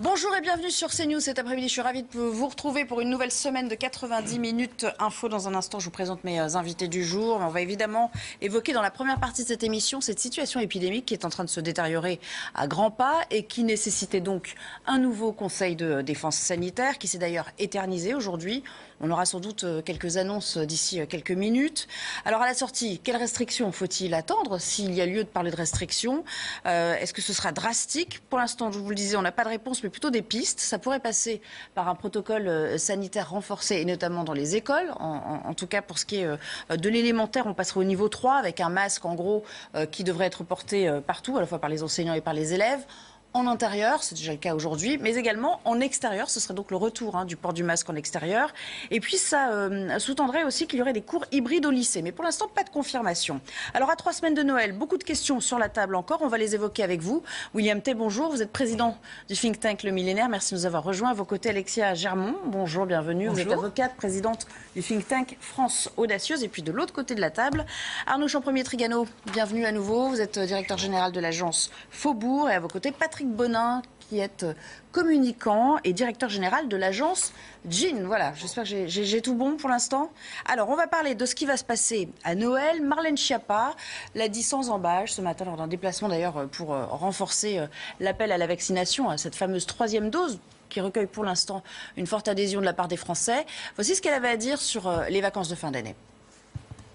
Bonjour et bienvenue sur CNews cet après-midi. Je suis ravie de vous retrouver pour une nouvelle semaine de 90 minutes info. Dans un instant, je vous présente mes invités du jour. On va évidemment évoquer dans la première partie de cette émission cette situation épidémique qui est en train de se détériorer à grands pas et qui nécessitait donc un nouveau conseil de défense sanitaire qui s'est d'ailleurs éternisé aujourd'hui. On aura sans doute quelques annonces d'ici quelques minutes. Alors à la sortie, quelles restrictions faut-il attendre s'il y a lieu de parler de restrictions? Est-ce que ce sera drastique? Pour l'instant, je vous le disais, on n'a pas de réponse, mais plutôt des pistes. Ça pourrait passer par un protocole sanitaire renforcé, et notamment dans les écoles. En tout cas, pour ce qui est de l'élémentaire, on passerait au niveau 3 avec un masque, en gros, qui devrait être porté partout, à la fois par les enseignants et par les élèves. En intérieur, c'est déjà le cas aujourd'hui, mais également en extérieur. Ce serait donc le retour du port du masque en extérieur. Et puis ça sous-tendrait aussi qu'il y aurait des cours hybrides au lycée. Mais pour l'instant, pas de confirmation. Alors à 3 semaines de Noël, beaucoup de questions sur la table encore. On va les évoquer avec vous. William Tay, bonjour. Vous êtes président du think tank Le Millénaire. Merci de nous avoir rejoints. À vos côtés, Alexia Germont. Bonjour, bienvenue. Bonjour. Vous êtes avocate, présidente du think tank France Audacieuse. Et puis de l'autre côté de la table, Arnaud Champremier-Trigano. Bienvenue à nouveau. Vous êtes directeur général de l'agence Faubourg. Et à vos côtés, Patrick Bonin, qui est communicant et directeur général de l'agence Jean. Voilà, j'espère que j'ai tout bon pour l'instant. Alors, on va parler de ce qui va se passer à Noël. Marlène Schiappa l'a dit sans embâche ce matin lors d'un déplacement d'ailleurs pour renforcer l'appel à la vaccination, à cette fameuse 3e dose qui recueille pour l'instant une forte adhésion de la part des Français. Voici ce qu'elle avait à dire sur les vacances de fin d'année.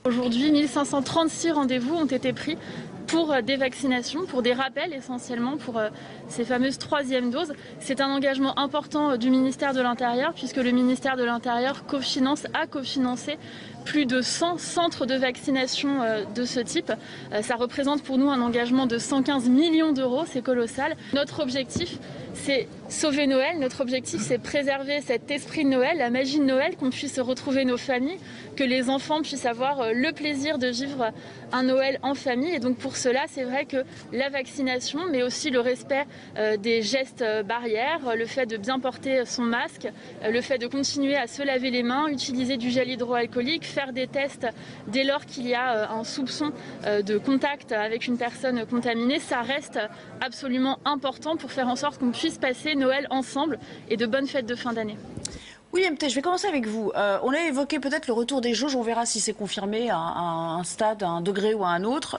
Aujourd'hui, 1536 rendez-vous ont été pris pour des vaccinations, pour des rappels essentiellement, pour ces fameuses 3e doses. C'est un engagement important du ministère de l'Intérieur puisque le ministère de l'Intérieur a cofinancé plus de 100 centres de vaccination de ce type. Ça représente pour nous un engagement de 115 millions d'euros, c'est colossal. Notre objectif, c'est sauver Noël, notre objectif c'est préserver cet esprit de Noël, la magie de Noël, qu'on puisse retrouver nos familles, que les enfants puissent avoir le plaisir de vivre un Noël en famille. Et donc pour cela, c'est vrai que la vaccination, mais aussi le respect des gestes barrières, le fait de bien porter son masque, le fait de continuer à se laver les mains, utiliser du gel hydroalcoolique, faire des tests dès lors qu'il y a un soupçon de contact avec une personne contaminée, ça reste absolument important pour faire en sorte qu'on puisse passer Noël ensemble et de bonnes fêtes de fin d'année. William Tay, je vais commencer avec vous. On a évoqué peut-être le retour des jauges, on verra si c'est confirmé à un stade, à un degré ou à un autre.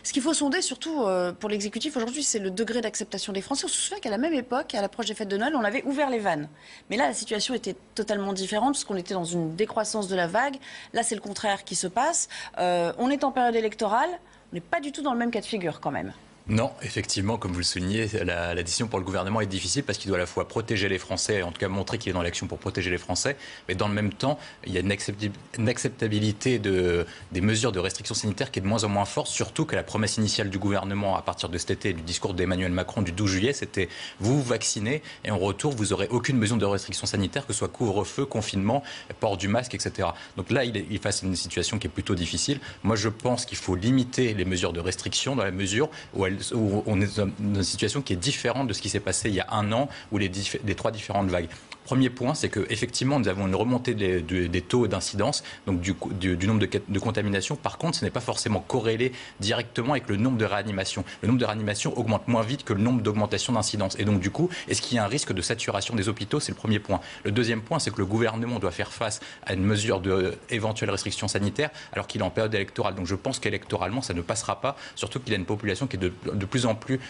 Ce qu'il faut sonder surtout pour l'exécutif aujourd'hui, c'est le degré d'acceptation des Français. On se souvient qu'à la même époque, à l'approche des fêtes de Noël, on avait ouvert les vannes. Mais là, la situation était totalement différente parce qu'on était dans une décroissance de la vague. Là, c'est le contraire qui se passe. On est en période électorale, on n'est pas du tout dans le même cas de figure quand même. Non, effectivement, comme vous le soulignez, la décision pour le gouvernement est difficile parce qu'il doit à la fois protéger les Français, en tout cas montrer qu'il est dans l'action pour protéger les Français, mais dans le même temps, il y a une acceptabilité des mesures de restriction sanitaire qui est de moins en moins forte, surtout que la promesse initiale du gouvernement à partir de cet été, du discours d'Emmanuel Macron du 12 juillet, c'était vous vaccinez et en retour, vous n'aurez aucune mesure de restriction sanitaire, que ce soit couvre-feu, confinement, port du masque, etc. Donc là, il est face à une situation qui est plutôt difficile. Moi, je pense qu'il faut limiter les mesures de restriction dans la mesure où on est dans une situation qui est différente de ce qui s'est passé il y a un an, ou les 3 différentes vagues. Premier point, c'est qu'effectivement, nous avons une remontée des taux d'incidence, donc du nombre de contaminations. Par contre, ce n'est pas forcément corrélé directement avec le nombre de réanimations. Le nombre de réanimations augmente moins vite que le nombre d'augmentations d'incidence. Et donc, du coup, est-ce qu'il y a un risque de saturation des hôpitaux? C'est le premier point. Le deuxième point, c'est que le gouvernement doit faire face à une mesure d'éventuelles restrictions sanitaires alors qu'il est en période électorale. Donc, je pense qu'électoralement, ça ne passera pas, surtout qu'il y a une population qui est de plus en plus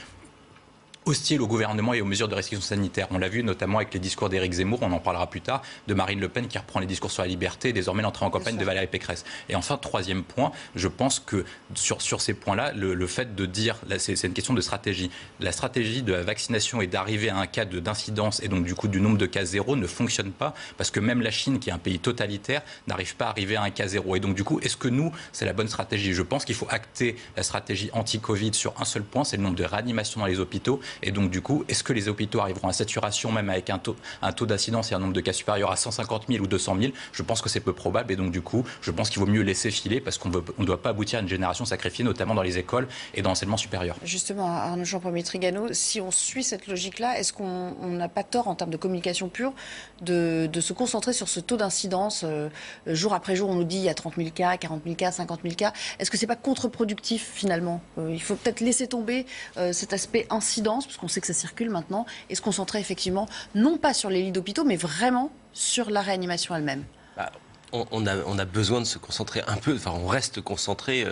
hostile au gouvernement et aux mesures de restriction sanitaire. On l'a vu notamment avec les discours d'Éric Zemmour, on en parlera plus tard, de Marine Le Pen qui reprend les discours sur la liberté et désormais l'entrée en campagne de Valérie Pécresse. Et enfin, troisième point, je pense que sur ces points-là, le fait de dire, là, c'est une question de stratégie. La stratégie de la vaccination et d'arriver à un cas d'incidence et donc du coup du nombre de cas zéro ne fonctionne pas parce que même la Chine, qui est un pays totalitaire, n'arrive pas à arriver à un cas zéro. Et donc du coup, est-ce que nous, c'est la bonne stratégie? Je pense qu'il faut acter la stratégie anti-Covid sur un seul point, c'est le nombre de réanimations dans les hôpitaux. Et donc, du coup, est-ce que les hôpitaux arriveront à saturation, même avec un taux d'incidence et un nombre de cas supérieur à 150 000 ou 200 000? Je pense que c'est peu probable. Et donc, du coup, je pense qu'il vaut mieux laisser filer parce qu'on ne doit pas aboutir à une génération sacrifiée, notamment dans les écoles et dans l'enseignement supérieur. Justement, Arnaud Champremier-Trigano, si on suit cette logique-là, est-ce qu'on n'a pas tort en termes de communication pure de se concentrer sur ce taux d'incidence jour après jour? On nous dit il y a 30 000 cas, 40 000 cas, 50 000 cas. Est-ce que c'est pas contre-productif finalement? Il faut peut-être laisser tomber cet aspect incidence parce qu'on sait que ça circule maintenant, et se concentrer effectivement, non pas sur les lits d'hôpitaux, mais vraiment sur la réanimation elle-même? On a besoin de se concentrer un peu, enfin on reste concentré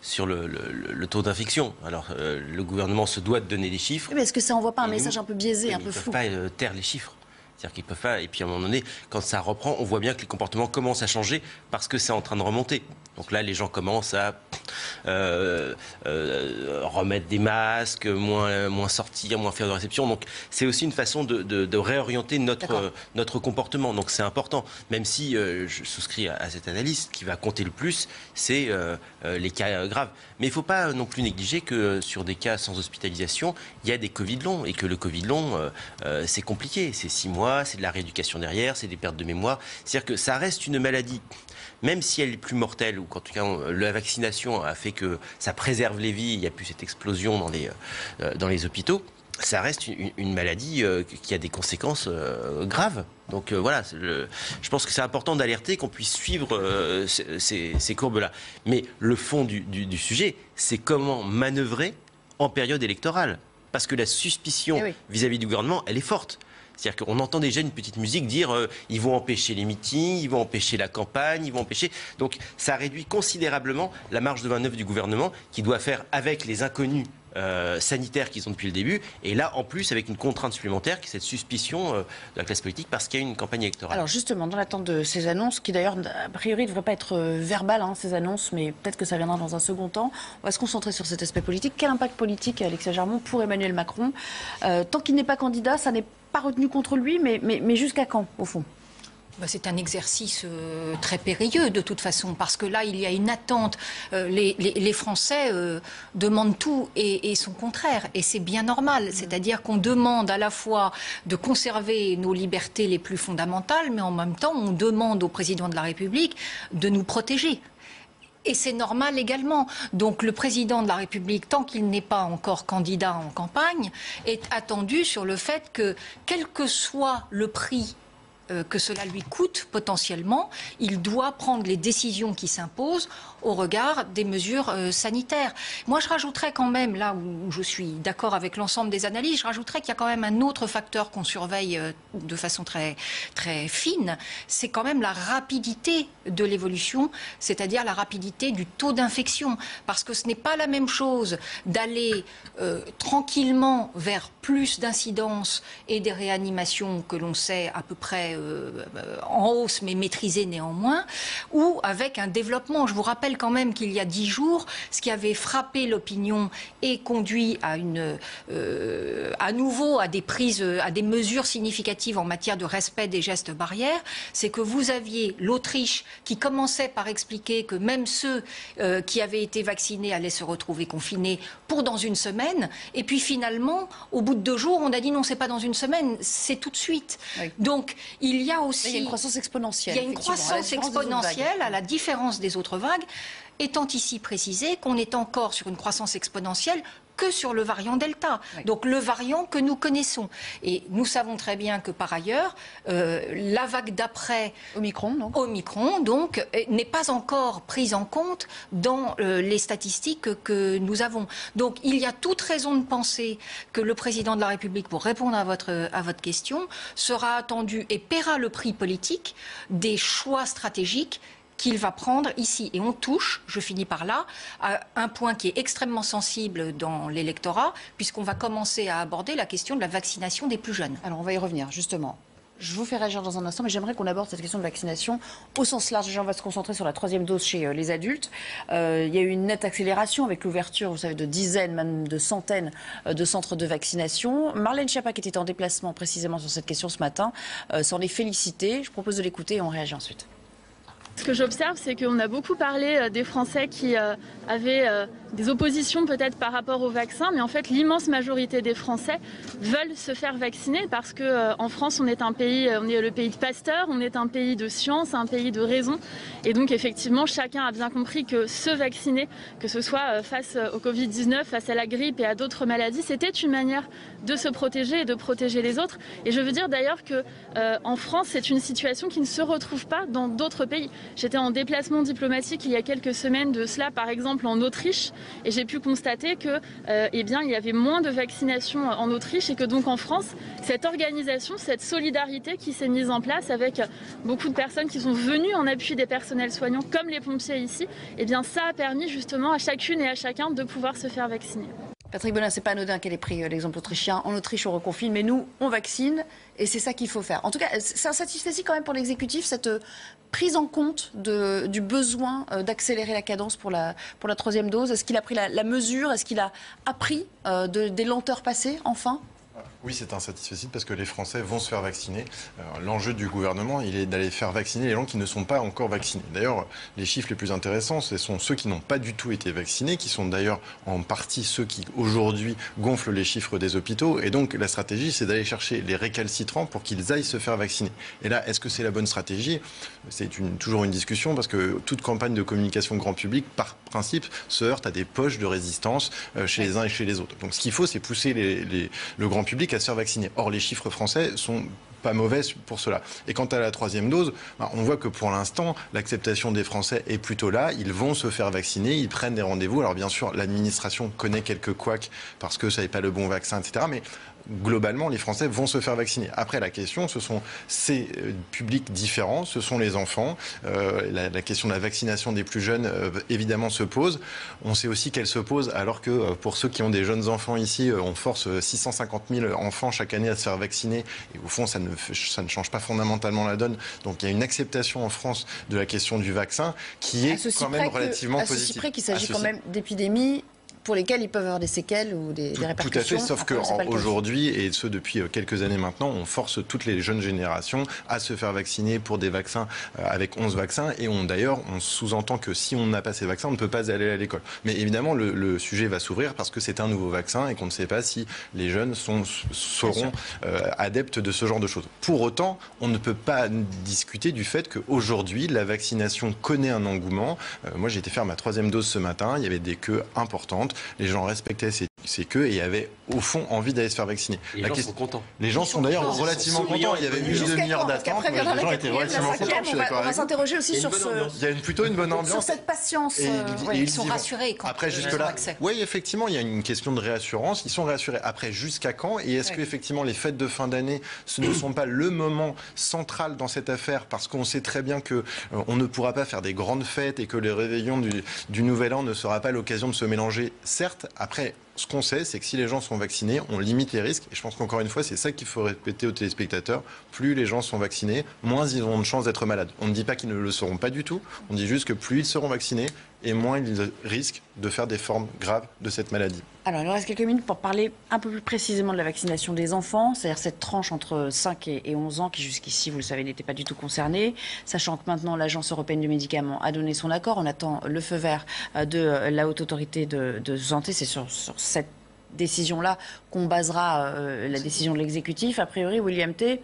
sur le taux d'infection. Alors le gouvernement se doit de donner des chiffres. Mais est-ce que ça n'envoie pas un message un peu biaisé, un peu flou? Ils ne peuvent pas taire les chiffres. C'est-à-dire qu'ils peuvent pas, et puis à un moment donné, quand ça reprend, on voit bien que les comportements commencent à changer parce que c'est en train de remonter. Donc là, les gens commencent à remettre des masques, moins sortir, moins faire de réception. Donc c'est aussi une façon de réorienter notre comportement. Donc c'est important, même si je souscris à cette analyse, ce qui va compter le plus, c'est les cas graves. Mais il ne faut pas non plus négliger que sur des cas sans hospitalisation, il y a des Covid longs, et que le Covid long, c'est compliqué. C'est 6 mois, c'est de la rééducation derrière, c'est des pertes de mémoire. C'est-à-dire que ça reste une maladie, même si elle est plus mortelle, ou qu'en tout cas la vaccination a fait que ça préserve les vies, il n'y a plus cette explosion dans les hôpitaux, ça reste une maladie qui a des conséquences graves. Donc voilà, je pense que c'est important d'alerter, qu'on puisse suivre ces courbes-là. Mais le fond du sujet, c'est comment manœuvrer en période électorale. Parce que la suspicion vis-à-vis du gouvernement, elle est forte. C'est-à-dire qu'on entend déjà une petite musique dire ils vont empêcher les meetings, ils vont empêcher la campagne, ils vont empêcher... Donc ça réduit considérablement la marge de manœuvre du gouvernement qui doit faire avec les inconnus sanitaires qu'ils ont depuis le début, et là en plus avec une contrainte supplémentaire qui est cette suspicion de la classe politique parce qu'il y a une campagne électorale. Alors justement, dans l'attente de ces annonces, qui d'ailleurs a priori ne devraient pas être verbales, ces annonces, mais peut-être que ça viendra dans un second temps, on va se concentrer sur cet aspect politique. Quel impact politique, Alexia Germont, pour Emmanuel Macron? Tant qu'il n'est pas candidat, ça n'est pas retenu contre lui, mais jusqu'à quand, au fond? C'est un exercice très périlleux de toute façon, parce que là, il y a une attente. Les Français demandent tout et son contraire, et c'est bien normal. C'est-à-dire qu'on demande à la fois de conserver nos libertés les plus fondamentales, mais en même temps, on demande au président de la République de nous protéger. Et c'est normal également. Donc le président de la République, tant qu'il n'est pas encore candidat en campagne, est attendu sur le fait que, quel que soit le prix que cela lui coûte potentiellement, il doit prendre les décisions qui s'imposent au regard des mesures sanitaires. Moi, je rajouterais quand même, là où je suis d'accord avec l'ensemble des analyses, je rajouterais qu'il y a quand même un autre facteur qu'on surveille de façon très, très fine, c'est quand même la rapidité de l'évolution, c'est-à-dire la rapidité du taux d'infection. Parce que ce n'est pas la même chose d'aller tranquillement vers plus d'incidence et des réanimations que l'on sait à peu près en hausse, mais maîtrisée néanmoins, ou avec un développement. Je vous rappelle quand même qu'il y a 10 jours, ce qui avait frappé l'opinion et conduit à nouveau à des mesures significatives en matière de respect des gestes barrières, c'est que vous aviez l'Autriche qui commençait par expliquer que même ceux qui avaient été vaccinés allaient se retrouver confinés pour dans une semaine, et puis finalement, au bout de 2 jours, on a dit non, c'est pas dans une semaine, c'est tout de suite. Oui. Donc, il y a aussi... Il y a une croissance exponentielle. Il y a une croissance exponentielle à la différence des autres vagues, étant ici précisé qu'on est encore sur une croissance exponentielle que sur le variant Delta, donc le variant que nous connaissons. Et nous savons très bien que par ailleurs, la vague d'après Omicron donc, n'est pas encore prise en compte dans les statistiques que nous avons. Donc il y a toute raison de penser que le président de la République, pour répondre à votre question, sera attendu et paiera le prix politique des choix stratégiques qu'il va prendre ici. Et on touche, je finis par là, à un point qui est extrêmement sensible dans l'électorat, puisqu'on va commencer à aborder la question de la vaccination des plus jeunes. Alors on va y revenir, justement. Je vous fais réagir dans un instant, mais j'aimerais qu'on aborde cette question de vaccination au sens large. Déjà, on va se concentrer sur la 3e dose chez les adultes. Il y a eu une nette accélération avec l'ouverture, vous savez, de dizaines, même de centaines de centres de vaccination. Marlène Schiappa, qui était en déplacement précisément sur cette question ce matin, s'en est félicitée. Je propose de l'écouter et on réagit ensuite. Ce que j'observe, c'est qu'on a beaucoup parlé des Français qui avaient des oppositions peut-être par rapport au vaccin, mais en fait l'immense majorité des Français veulent se faire vacciner parce que en France on est le pays de Pasteur, on est un pays de science, un pays de raison, et donc effectivement chacun a bien compris que se vacciner, que ce soit face au Covid-19, face à la grippe et à d'autres maladies, c'était une manière de se protéger et de protéger les autres. Et je veux dire d'ailleurs que en France c'est une situation qui ne se retrouve pas dans d'autres pays. J'étais en déplacement diplomatique il y a quelques semaines de cela, par exemple en Autriche, Et j'ai pu constater que, eh bien, il y avait moins de vaccination en Autriche et que donc en France, cette organisation, cette solidarité qui s'est mise en place avec beaucoup de personnes qui sont venues en appui des personnels soignants, comme les pompiers ici, eh bien, ça a permis justement à chacune et à chacun de pouvoir se faire vacciner. Patrick Benin, c'est pas anodin qu'elle ait pris l'exemple autrichien. En Autriche, on reconfine, mais nous, on vaccine, et c'est ça qu'il faut faire. En tout cas, c'est un satisfait quand même pour l'exécutif, cette prise en compte du besoin d'accélérer la cadence pour la troisième dose. Est-ce qu'il a pris la mesure? Est-ce qu'il a appris des lenteurs passées, enfin? Oui, c'est un satisfait parce que les Français vont se faire vacciner. L'enjeu du gouvernement, il est d'aller faire vacciner les gens qui ne sont pas encore vaccinés. D'ailleurs, les chiffres les plus intéressants, ce sont ceux qui n'ont pas du tout été vaccinés, qui sont d'ailleurs en partie ceux qui, aujourd'hui, gonflent les chiffres des hôpitaux. Et donc, la stratégie, c'est d'aller chercher les récalcitrants pour qu'ils aillent se faire vacciner. Et là, est-ce que c'est la bonne stratégie? C'est toujours une discussion, parce que toute campagne de communication grand public, par principe, se heurte à des poches de résistance chez les uns et chez les autres. Donc, ce qu'il faut, c'est pousser le grand public à se faire vacciner. Or, les chiffres français sont pas mauvais pour cela. Et quant à la troisième dose, on voit que pour l'instant, l'acceptation des Français est plutôt là. Ils vont se faire vacciner, ils prennent des rendez-vous. Alors bien sûr, l'administration connaît quelques couacs parce que ça n'est pas le bon vaccin, etc. Mais globalement, les Français vont se faire vacciner. Après, la question, ce sont ces publics différents, ce sont les enfants. La question de la vaccination des plus jeunes, évidemment, se pose. On sait aussi qu'elle se pose alors que pour ceux qui ont des jeunes enfants ici, on force 650 000 enfants chaque année à se faire vacciner. Et au fond, ça ne change pas fondamentalement la donne. Donc il y a une acceptation en France de la question du vaccin qui est quand même relativement positive. À ceci près qu'il s'agit quand même d'épidémies pour lesquels ils peuvent avoir des séquelles ou des répercussions. Tout à fait, sauf qu'aujourd'hui, et ce depuis quelques années maintenant, on force toutes les jeunes générations à se faire vacciner pour des vaccins avec 11 vaccins. Et d'ailleurs, on sous-entend que si on n'a pas ces vaccins, on ne peut pas aller à l'école. Mais évidemment, le sujet va s'ouvrir parce que c'est un nouveau vaccin et qu'on ne sait pas si les jeunes seront adeptes de ce genre de choses. Pour autant, on ne peut pas discuter du fait qu'aujourd'hui, la vaccination connaît un engouement. Moi, j'ai été faire ma 3e dose ce matin. Il y avait des queues importantes. Les gens respectaient ces queues et avaient au fond envie d'aller se faire vacciner. Les gens sont contents. Les gens sont d'ailleurs relativement contents. Il y avait une demi-heure d'attente. Les gens étaient relativement contents. Je suis d'accord avec vous. On va s'interroger aussi sur Il y a plutôt une bonne ambiance. Sur cette patience. Ils sont rassurés quand après, ils ont accès. Oui, effectivement, il y a une question de réassurance. Ils sont rassurés. Après, jusqu'à quand? Et est-ce qu'effectivement, les fêtes de fin d'année, ce ne sont pas le moment central dans cette affaire? Parce qu'on sait très bien qu'on ne pourra pas faire des grandes fêtes et que les réveillons du Nouvel An ne sera pas l'occasion de se mélanger. Certes, après, ce qu'on sait, c'est que si les gens sont vaccinés, on limite les risques. Et je pense qu'encore une fois, c'est ça qu'il faut répéter aux téléspectateurs. Plus les gens sont vaccinés, moins ils auront de chances d'être malades. On ne dit pas qu'ils ne le seront pas du tout. On dit juste que plus ils seront vaccinés, et moins ils risquent de faire des formes graves de cette maladie. Alors, il nous reste quelques minutes pour parler un peu plus précisément de la vaccination des enfants, c'est-à-dire cette tranche entre 5 et 11 ans qui jusqu'ici, vous le savez, n'était pas du tout concernée, sachant que maintenant l'Agence européenne du médicament a donné son accord. On attend le feu vert de la Haute Autorité de Santé. C'est sur cette décision-là qu'on basera la décision de l'exécutif. A priori, William T.,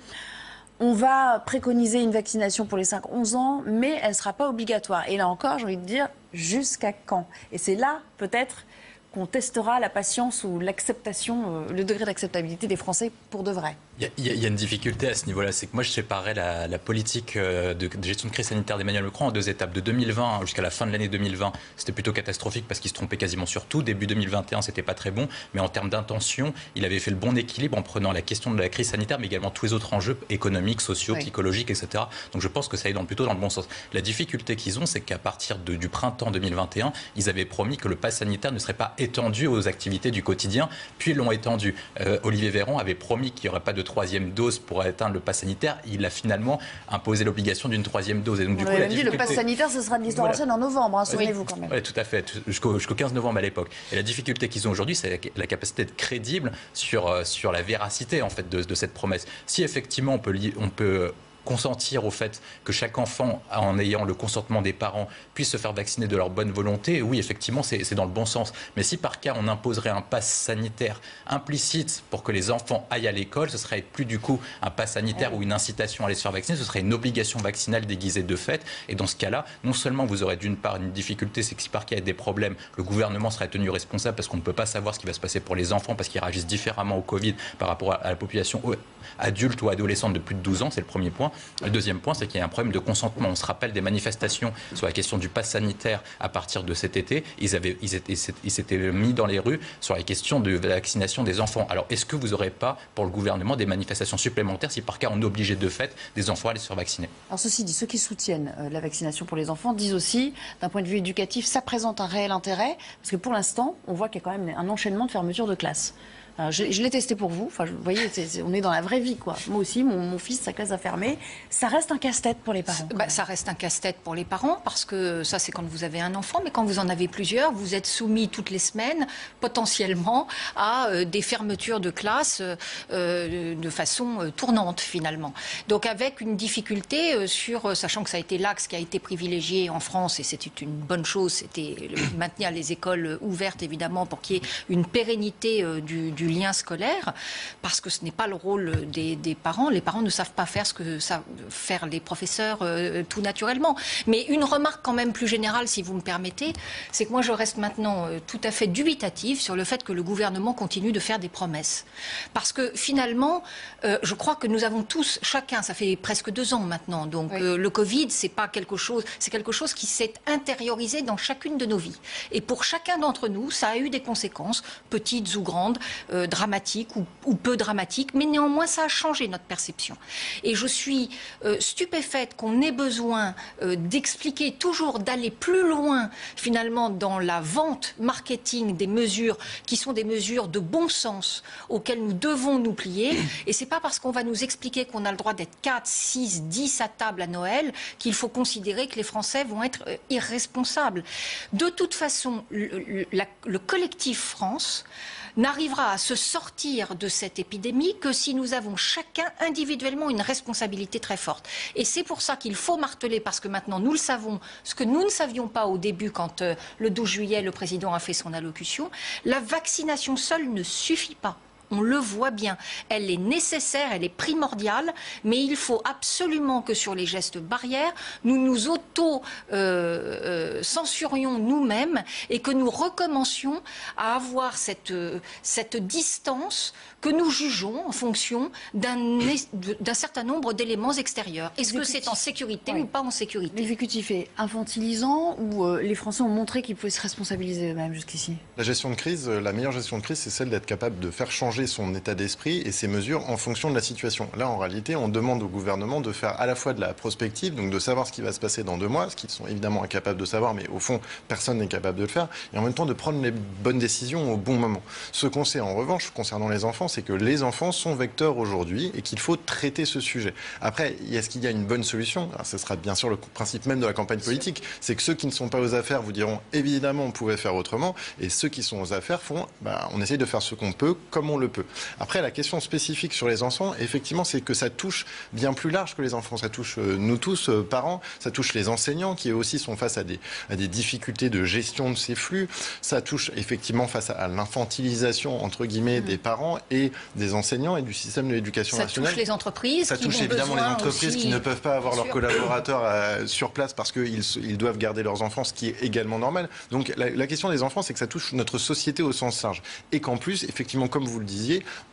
on va préconiser une vaccination pour les 5-11 ans, mais elle ne sera pas obligatoire. Et là encore, j'ai envie de dire, jusqu'à quand? Et c'est là, peut-être, qu'on testera la patience ou l'acceptation, le degré d'acceptabilité des Français pour de vrai. Il y a une difficulté à ce niveau-là, c'est que moi je séparais la politique de gestion de crise sanitaire d'Emmanuel Macron en 2 étapes. De 2020 jusqu'à la fin de l'année 2020, c'était plutôt catastrophique parce qu'il se trompait quasiment sur tout. Début 2021, c'était pas très bon, mais en termes d'intention, il avait fait le bon équilibre en prenant la question de la crise sanitaire, mais également tous les autres enjeux économiques, sociaux, psychologiques, etc. Donc je pense que ça aille plutôt dans le bon sens. La difficulté qu'ils ont, c'est qu'à partir du printemps 2021, ils avaient promis que le pass sanitaire ne serait pas étendu aux activités du quotidien, puis ils l'ont étendu. Olivier Véran avait promis qu'il n'y aurait pas de 3e dose pour atteindre le pass sanitaire. Il a finalement imposé l'obligation d'une 3e dose. Et donc, du coup, le pass sanitaire, ce sera de l'histoire ancienne en novembre, souvenez-vous quand même. Oui, tout à fait, jusqu'au 15 novembre à l'époque. Et la difficulté qu'ils ont aujourd'hui, c'est la capacité d'être crédible sur la véracité en fait, de cette promesse. Si effectivement on peut consentir au fait que chaque enfant, en ayant le consentement des parents, puisse se faire vacciner de leur bonne volonté, oui, effectivement, c'est dans le bon sens. Mais si par cas, on imposerait un pass sanitaire implicite pour que les enfants aillent à l'école, ce serait plus du coup un pass sanitaire ou une incitation à aller se faire vacciner, ce serait une obligation vaccinale déguisée de fait. Et dans ce cas-là, non seulement vous aurez d'une part une difficulté, c'est que si par cas il y a des problèmes, le gouvernement serait tenu responsable parce qu'on ne peut pas savoir ce qui va se passer pour les enfants parce qu'ils réagissent différemment au Covid par rapport à la population adulte ou adolescente de plus de 12 ans, c'est le premier point. point. Le deuxième point, c'est qu'il y a un problème de consentement. On se rappelle des manifestations sur la question du pass sanitaire à partir de cet été. Ils s'étaient mis dans les rues sur la question de la vaccination des enfants. Alors, est-ce que vous n'aurez pas, pour le gouvernement, des manifestations supplémentaires si par cas on obligeait de fait des enfants à aller se faire vacciner? Alors, ceci dit, ceux qui soutiennent la vaccination pour les enfants disent aussi, d'un point de vue éducatif, ça présente un réel intérêt, parce que pour l'instant, on voit qu'il y a quand même un enchaînement de fermetures de classes. Je l'ai testé pour vous. Enfin, vous voyez, on est dans la vraie vie, quoi. Moi aussi, mon fils, sa classe a fermé. Ça reste un casse-tête pour les parents. Ça reste un casse-tête pour les parents parce que ça, c'est quand vous avez un enfant. Mais quand vous en avez plusieurs, vous êtes soumis toutes les semaines, potentiellement, à des fermetures de classes de façon tournante, finalement. Donc, avec une difficulté sachant que ça a été l'axe qui a été privilégié en France, et c'était une bonne chose, c'était maintenir les écoles ouvertes, évidemment, pour qu'il y ait une pérennité du lien scolaire, parce que ce n'est pas le rôle des parents. Les parents ne savent pas faire ce que savent faire les professeurs tout naturellement. Mais une remarque quand même plus générale, si vous me permettez, c'est que moi je reste maintenant tout à fait dubitative sur le fait que le gouvernement continue de faire des promesses. Parce que finalement, je crois que nous avons tous, chacun, ça fait presque 2 ans maintenant, donc oui. Le Covid, c'est quelque chose qui s'est intériorisé dans chacune de nos vies. Et pour chacun d'entre nous, ça a eu des conséquences, petites ou grandes, dramatiques ou peu dramatiques, mais néanmoins ça a changé notre perception. Et je suis stupéfaite qu'on ait besoin d'expliquer toujours, d'aller plus loin finalement dans la vente marketing des mesures qui sont des mesures de bon sens auxquelles nous devons nous plier. Et c'est pas parce qu'on va nous expliquer qu'on a le droit d'être 4, 6, 10 à table à Noël qu'il faut considérer que les Français vont être irresponsables. De toute façon, le collectif France n'arrivera à se sortir de cette épidémie que si nous avons chacun individuellement une responsabilité très forte. Et c'est pour ça qu'il faut marteler, parce que maintenant nous le savons, ce que nous ne savions pas au début quand le 12 juillet le président a fait son allocution, la vaccination seule ne suffit pas. On le voit bien, elle est nécessaire, elle est primordiale, mais il faut absolument que sur les gestes barrières, nous nous auto-censurions nous-mêmes et que nous recommencions à avoir cette distance que nous jugeons en fonction d'un certain nombre d'éléments extérieurs. Est-ce que c'est en sécurité ou pas en sécurité? L'exécutif est infantilisant ou les Français ont montré qu'ils pouvaient se responsabiliser eux-mêmes jusqu'ici? La gestion de crise, la meilleure gestion de crise, c'est celle d'être capable de faire changer son état d'esprit et ses mesures en fonction de la situation. Là, en réalité, on demande au gouvernement de faire à la fois de la prospective, donc de savoir ce qui va se passer dans 2 mois, ce qu'ils sont évidemment incapables de savoir, mais au fond, personne n'est capable de le faire, et en même temps de prendre les bonnes décisions au bon moment. Ce qu'on sait en revanche concernant les enfants, c'est que les enfants sont vecteurs aujourd'hui et qu'il faut traiter ce sujet. Après, est-ce qu'il y a une bonne solution? Alors, ce sera bien sûr le principe même de la campagne politique, c'est que ceux qui ne sont pas aux affaires vous diront évidemment on pouvait faire autrement, et ceux qui sont aux affaires font on essaye de faire ce qu'on peut comme on le peut. Après, la question spécifique sur les enfants, effectivement, c'est que ça touche bien plus large que les enfants. Ça touche nous tous, parents, ça touche les enseignants qui eux aussi sont face à des difficultés de gestion de ces flux. Ça touche effectivement face à l'infantilisation, entre guillemets, des parents et des enseignants et du système de l'éducation nationale. Ça touche les entreprises. Ça touche évidemment les entreprises qui ne peuvent pas avoir leurs collaborateurs sur place parce qu'ils doivent garder leurs enfants, ce qui est également normal. Donc la question des enfants, c'est que ça touche notre société au sens large. Et qu'en plus, effectivement, comme vous le disiez,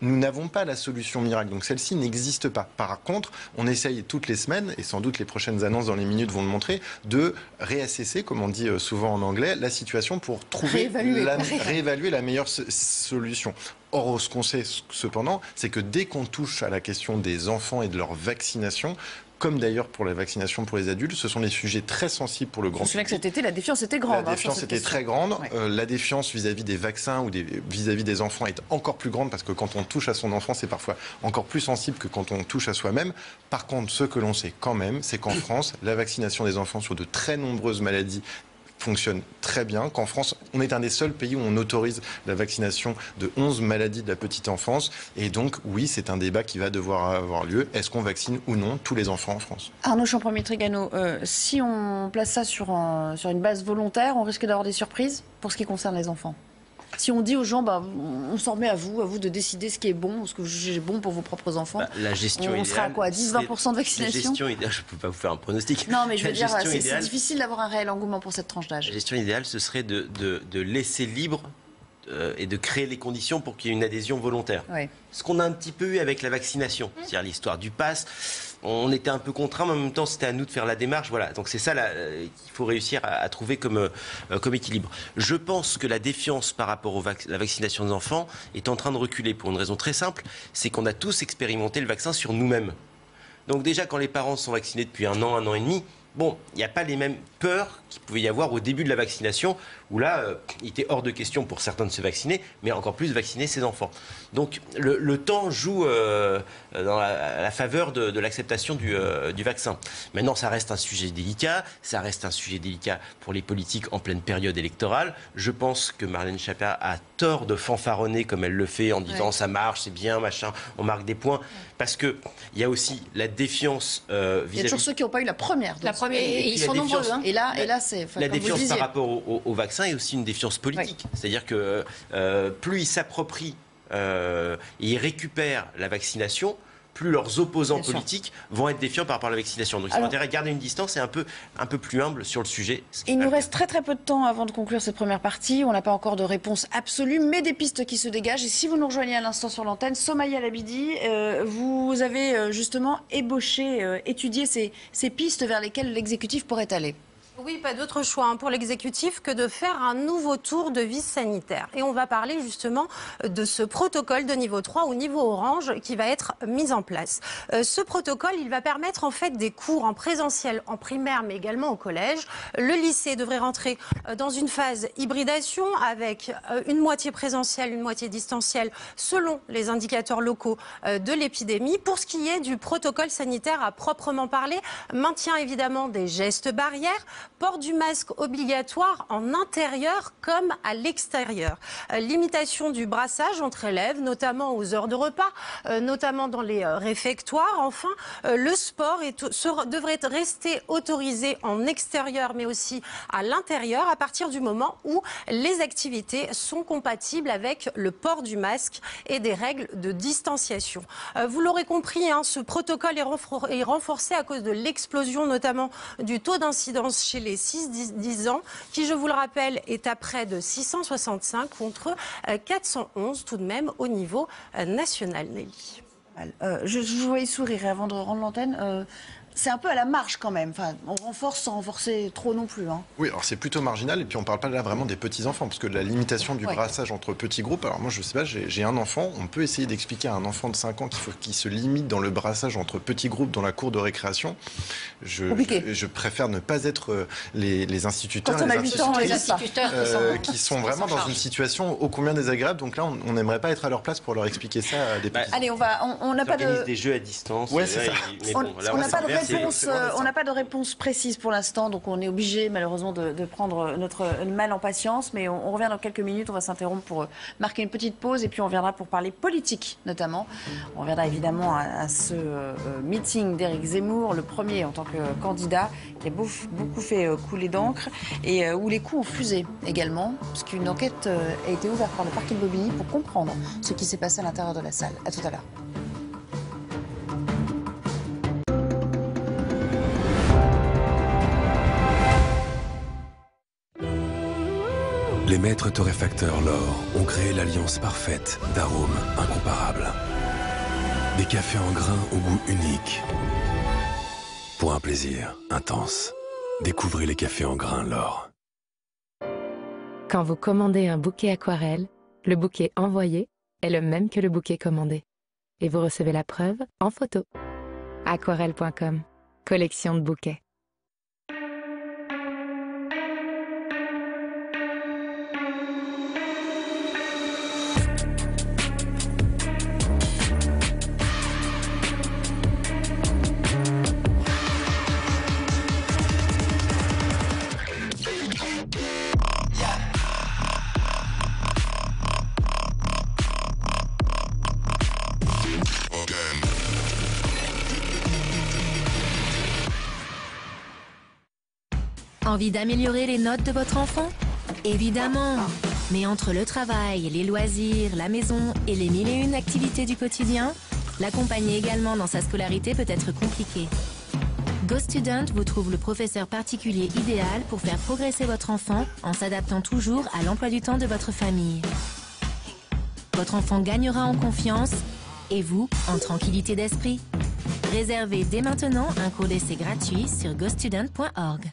nous n'avons pas la solution miracle. Donc celle-ci n'existe pas. Par contre, on essaye toutes les semaines, et sans doute les prochaines annonces dans les minutes vont le montrer, de réassesser, comme on dit souvent en anglais, la situation pour trouver réévaluer la meilleure solution. Or, ce qu'on sait cependant, c'est que dès qu'on touche à la question des enfants et de leur vaccination, comme d'ailleurs pour la vaccination pour les adultes, ce sont des sujets très sensibles pour le grand public. Je me souviens que cet été, la défiance était grande. La défiance était très grande. Ouais. La défiance vis-à-vis des vaccins ou vis-à-vis des enfants est encore plus grande parce que quand on touche à son enfant, c'est parfois encore plus sensible que quand on touche à soi-même. Par contre, ce que l'on sait quand même, c'est qu'en France, la vaccination des enfants sur de très nombreuses maladies fonctionne très bien, qu'en France, on est un des seuls pays où on autorise la vaccination de 11 maladies de la petite enfance. Et donc, oui, c'est un débat qui va devoir avoir lieu. Est-ce qu'on vaccine ou non tous les enfants en France? Arnaud Champremier-Trigano, si on place ça sur une base volontaire, on risque d'avoir des surprises pour ce qui concerne les enfants. Si on dit aux gens, on s'en remet à vous de décider ce qui est bon, ce que vous jugez bon pour vos propres enfants, la gestion on sera à quoi, 10-20% de vaccination? La gestion idéale, je ne peux pas vous faire un pronostic. Non, mais je veux dire, c'est difficile d'avoir un réel engouement pour cette tranche d'âge. La gestion idéale, ce serait de laisser libre et de créer les conditions pour qu'il y ait une adhésion volontaire. Ouais. Ce qu'on a un petit peu eu avec la vaccination, c'est-à-dire l'histoire du pass. On était un peu contraints, mais en même temps, c'était à nous de faire la démarche. Voilà. Donc c'est ça qu'il faut réussir à trouver comme équilibre. Je pense que la défiance par rapport à la vaccination des enfants est en train de reculer pour une raison très simple, c'est qu'on a tous expérimenté le vaccin sur nous-mêmes. Donc déjà, quand les parents sont vaccinés depuis un an et demi, bon, il n'y a pas les mêmes peurs qu'il pouvait y avoir au début de la vaccination, où là, il était hors de question pour certains de se vacciner, mais encore plus vacciner ses enfants. Donc le temps joue dans la faveur de l'acceptation du vaccin. Maintenant, ça reste un sujet délicat, pour les politiques en pleine période électorale. Je pense que Marlène Schiappa a tort de fanfaronner comme elle le fait en disant ça marche, c'est bien, machin, on marque des points, parce qu'il y a aussi la défiance vis-à-vis... Il y a toujours ceux qui n'ont pas eu la première dose. Et ils sont nombreux. Hein. Et là c'est... La défiance par rapport au vaccin est aussi une défiance politique. Oui. C'est-à-dire que plus ils s'approprient et ils récupèrent la vaccination, plus leurs opposants politiques vont être défiants par rapport à la vaccination. Donc ils ont intérêt à garder une distance et un peu plus humble sur le sujet. Il nous reste très peu de temps avant de conclure cette première partie. On n'a pas encore de réponse absolue, mais des pistes qui se dégagent. Et si vous nous rejoignez à l'instant sur l'antenne, Somaya Labidi, vous avez justement étudié ces pistes vers lesquelles l'exécutif pourrait aller. Oui, pas d'autre choix pour l'exécutif que de faire un nouveau tour de vis sanitaire. Et on va parler justement de ce protocole de niveau 3 ou niveau orange qui va être mis en place. Ce protocole, il va permettre en fait des cours en présentiel en primaire mais également au collège. Le lycée devrait rentrer dans une phase hybridation avec une moitié présentielle, une moitié distancielle selon les indicateurs locaux de l'épidémie. Pour ce qui est du protocole sanitaire à proprement parler, maintien évidemment des gestes barrières, port du masque obligatoire en intérieur comme à l'extérieur. Limitation du brassage entre élèves, notamment aux heures de repas, notamment dans les réfectoires. Enfin, le sport devrait rester autorisé en extérieur, mais aussi à l'intérieur, à partir du moment où les activités sont compatibles avec le port du masque et des règles de distanciation. Vous l'aurez compris, ce protocole est renforcé à cause de l'explosion, notamment du taux d'incidence chez les 6-10 ans, qui, je vous le rappelle, est à près de 665 contre 411 tout de même au niveau national, Nelly. Je vous voyais sourire avant de rendre l'antenne. C'est un peu à la marge quand même. Enfin, on renforce sans renforcer trop non plus. Oui, alors c'est plutôt marginal. Et puis on ne parle pas là vraiment des petits-enfants, parce que la limitation du brassage entre petits groupes, alors moi je ne sais pas, j'ai un enfant, on peut essayer d'expliquer à un enfant de 5 ans qu'il faut qu'il se limite dans le brassage entre petits groupes dans la cour de récréation. Je préfère ne pas être les instituteurs, quand on a 8 ans, les instituteurs qui sont vraiment dans une situation ô combien désagréable. Donc là, on n'aimerait pas être à leur place pour leur expliquer ça à des petits. Allez, on n'a pas de... des jeux à distance. Ouais, c'est ça. On n'a pas de réponse précise pour l'instant, donc on est obligé malheureusement de prendre notre mal en patience, mais on revient dans quelques minutes, on va s'interrompre pour marquer une petite pause et puis on reviendra pour parler politique notamment. On reviendra évidemment à ce meeting d'Éric Zemmour, le premier en tant que candidat, qui a beaucoup fait couler d'encre et où les coups ont fusé également, parce qu'une enquête a été ouverte par le parquet de Bobigny pour comprendre ce qui s'est passé à l'intérieur de la salle. À tout à l'heure. Les maîtres torréfacteurs L'Or ont créé l'alliance parfaite d'arômes incomparables. Des cafés en grains au goût unique. Pour un plaisir intense. Découvrez les cafés en grains L'Or. Quand vous commandez un bouquet aquarelle, le bouquet envoyé est le même que le bouquet commandé. Et vous recevez la preuve en photo. Aquarelle.com. Collection de bouquets. Envie d'améliorer les notes de votre enfant? Évidemment. Mais entre le travail, les loisirs, la maison et les 1001 activités du quotidien, l'accompagner également dans sa scolarité peut être compliqué. GoStudent vous trouve le professeur particulier idéal pour faire progresser votre enfant en s'adaptant toujours à l'emploi du temps de votre famille. Votre enfant gagnera en confiance et vous en tranquillité d'esprit. Réservez dès maintenant un cours d'essai gratuit sur gostudent.org.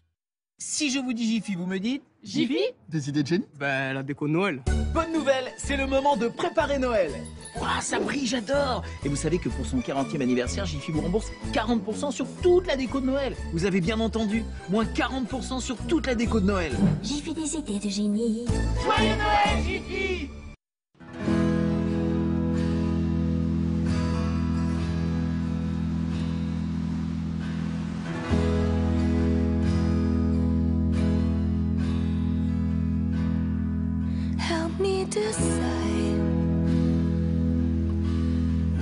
Si je vous dis Jiffy, vous me dites Jiffy? Des idées de génie? Ben, la déco de Noël. Bonne nouvelle, c'est le moment de préparer Noël. Ouah, ça brille, j'adore. Et vous savez que pour son 40e anniversaire, Jiffy vous rembourse 40% sur toute la déco de Noël. Vous avez bien entendu, moins 40% sur toute la déco de Noël. Jiffy, des idées de génie. Joyeux Noël, Jiffy! Help me decide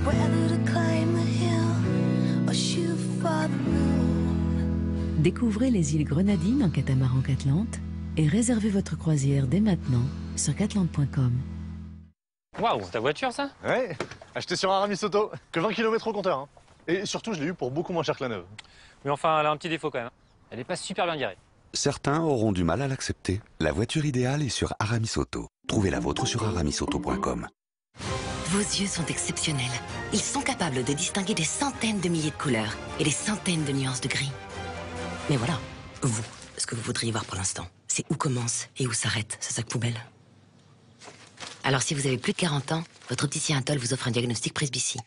whether to climb a hill or shoot for the moon. Découvrez les îles Grenadines en catamaran Catlante et réservez votre croisière dès maintenant sur catlante.com. Waouh, c'est ta voiture ça? Ouais, acheté sur Aramis Auto, que 20 km au compteur. Hein. Et surtout, je l'ai eu pour beaucoup moins cher que la neuve. Mais enfin, elle a un petit défaut quand même. Elle n'est pas super bien garée. Certains auront du mal à l'accepter. La voiture idéale est sur Aramis Auto. Trouvez la vôtre sur aramisauto.com. Vos yeux sont exceptionnels. Ils sont capables de distinguer des centaines de milliers de couleurs et des centaines de nuances de gris. Mais voilà, vous, ce que vous voudriez voir pour l'instant, c'est où commence et où s'arrête ce sac poubelle. Alors si vous avez plus de 40 ans, votre opticien Atoll vous offre un diagnostic Presbytie.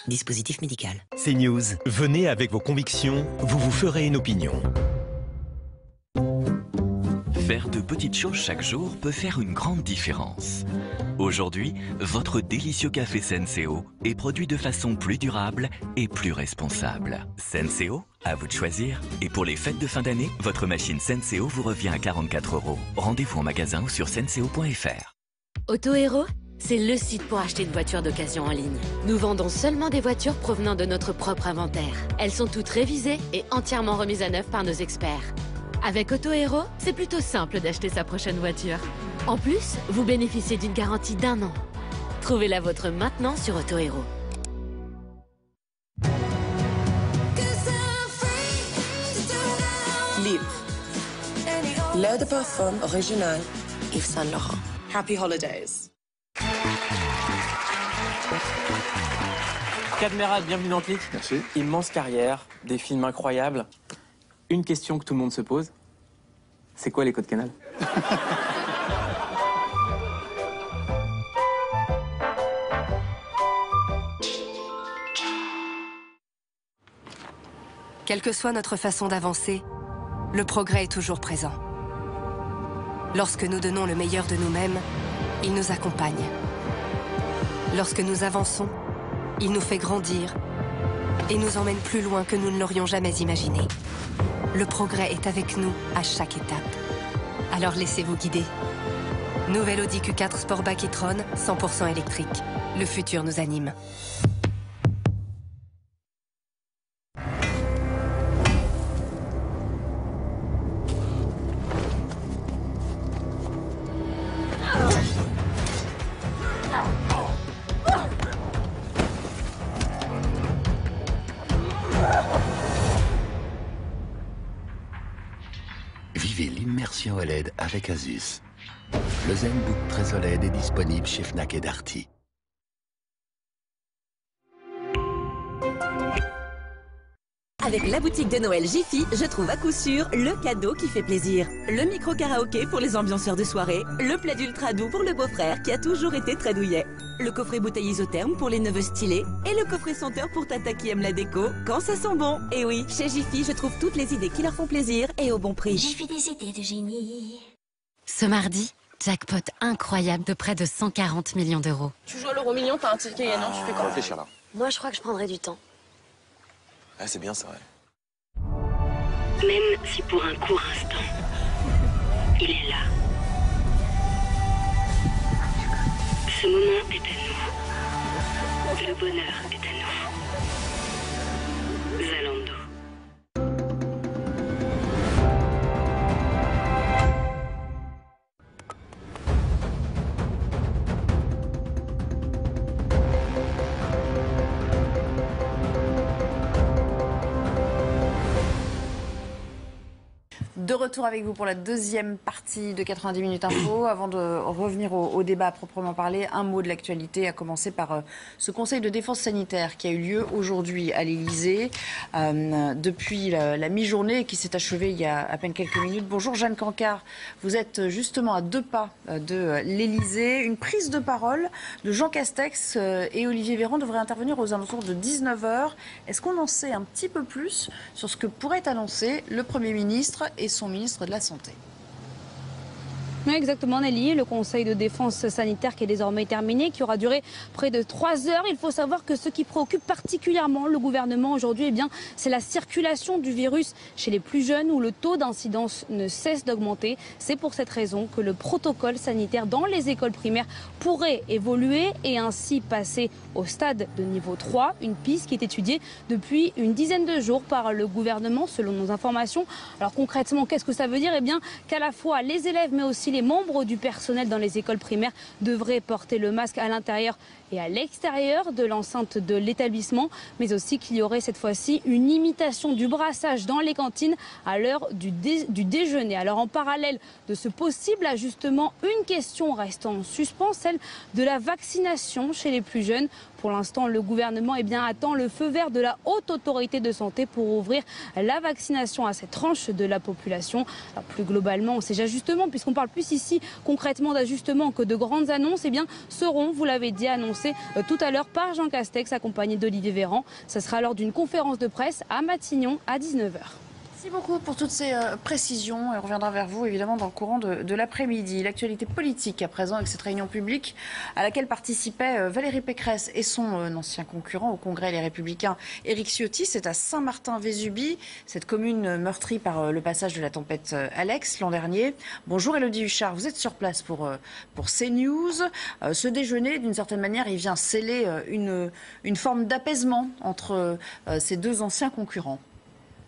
Dispositif médical. CNews, venez avec vos convictions, vous vous ferez une opinion. Faire de petites choses chaque jour peut faire une grande différence. Aujourd'hui, votre délicieux café Senseo est produit de façon plus durable et plus responsable. Senseo, à vous de choisir. Et pour les fêtes de fin d'année, votre machine Senseo vous revient à 44 €. Rendez-vous en magasin ou sur senseo.fr. Autohéros, c'est le site pour acheter une voiture d'occasion en ligne. Nous vendons seulement des voitures provenant de notre propre inventaire. Elles sont toutes révisées et entièrement remises à neuf par nos experts. Avec Autohéros, c'est plutôt simple d'acheter sa prochaine voiture. En plus, vous bénéficiez d'une garantie d'1 an. Trouvez la vôtre maintenant sur Autohéros. Libre. L'air de parfum original Yves Saint Laurent. Happy Holidays. Cadmerade, bienvenue dans Click. Merci. Immense carrière, des films incroyables. Une question que tout le monde se pose, c'est quoi les codes Canal? Quelle que soit notre façon d'avancer, le progrès est toujours présent. Lorsque nous donnons le meilleur de nous-mêmes, il nous accompagne. Lorsque nous avançons, il nous fait grandir et nous emmène plus loin que nous ne l'aurions jamais imaginé. Le progrès est avec nous à chaque étape. Alors laissez-vous guider. Nouvelle Audi Q4 Sportback e-tron, 100% électrique. Le futur nous anime. Vivez l'immersion OLED avec Asus. Le ZenBook 13 OLED est disponible chez Fnac et Darty. Avec la boutique de Noël Jiffy, je trouve à coup sûr le cadeau qui fait plaisir. Le micro-karaoké pour les ambianceurs de soirée, le plaid ultra doux pour le beau-frère qui a toujours été très douillet, le coffret bouteille isotherme pour les neveux stylés et le coffret senteur pour tata qui aime la déco quand ça sent bon. Et oui, chez Jiffy, je trouve toutes les idées qui leur font plaisir et au bon prix. Jiffy, des idées de génie. Ce mardi, jackpot incroyable de près de 140 millions d'euros. Tu joues à l'euro million, t'as un ticket gagnant, tu fais quoi? Réfléchir là. Moi, je crois que je prendrais du temps. Ah, c'est bien ça, ouais. Même si pour un court instant, il est là. Ce moment est à nous. Le bonheur est à nous. Zalando. De retour avec vous pour la deuxième partie de 90 minutes info. Avant de revenir au débat à proprement parler, un mot de l'actualité, à commencer par ce conseil de défense sanitaire qui a eu lieu aujourd'hui à l'Élysée depuis la mi-journée et qui s'est achevé il y a à peine quelques minutes. Bonjour Jeanne Cancard, vous êtes justement à 2 pas de l'Élysée. Une prise de parole de Jean Castex et Olivier Véran devrait intervenir aux alentours de 19h. Est-ce qu'on en sait un petit peu plus sur ce que pourrait annoncer le Premier ministre et son ministre de la Santé? Oui, exactement Nelly, le conseil de défense sanitaire qui est désormais terminé, qui aura duré près de 3 heures. Il faut savoir que ce qui préoccupe particulièrement le gouvernement aujourd'hui, c'est la circulation du virus chez les plus jeunes où le taux d'incidence ne cesse d'augmenter. C'est pour cette raison que le protocole sanitaire dans les écoles primaires pourrait évoluer et ainsi passer au stade de niveau 3, une piste qui est étudiée depuis une dizaine de jours par le gouvernement selon nos informations. Alors concrètement, qu'est-ce que ça veut dire? Qu'à la fois les élèves mais aussi les membres du personnel dans les écoles primaires devraient porter le masque à l'intérieur et à l'extérieur de l'enceinte de l'établissement, mais aussi qu'il y aurait cette fois-ci une imitation du brassage dans les cantines à l'heure du déjeuner. Alors en parallèle de ce possible ajustement, une question reste en suspens, celle de la vaccination chez les plus jeunes. Pour l'instant, le gouvernement attend le feu vert de la Haute Autorité de Santé pour ouvrir la vaccination à cette tranche de la population. Alors plus globalement, ces ajustements, puisqu'on parle plus ici concrètement d'ajustements que de grandes annonces, seront, vous l'avez dit, annoncés tout à l'heure par Jean Castex, accompagné d'Olivier Véran. Ce sera lors d'une conférence de presse à Matignon à 19h. Merci beaucoup pour toutes ces précisions et on reviendra vers vous évidemment dans le courant de l'après-midi. L'actualité politique à présent avec cette réunion publique à laquelle participaient Valérie Pécresse et son ancien concurrent au Congrès Les Républicains, Éric Ciotti. C'est à Saint-Martin-Vésubie, cette commune meurtrie par le passage de la tempête Alex l'an dernier. Bonjour Élodie Huchard, vous êtes sur place pour CNews. Ce déjeuner, d'une certaine manière, il vient sceller une forme d'apaisement entre ces deux anciens concurrents.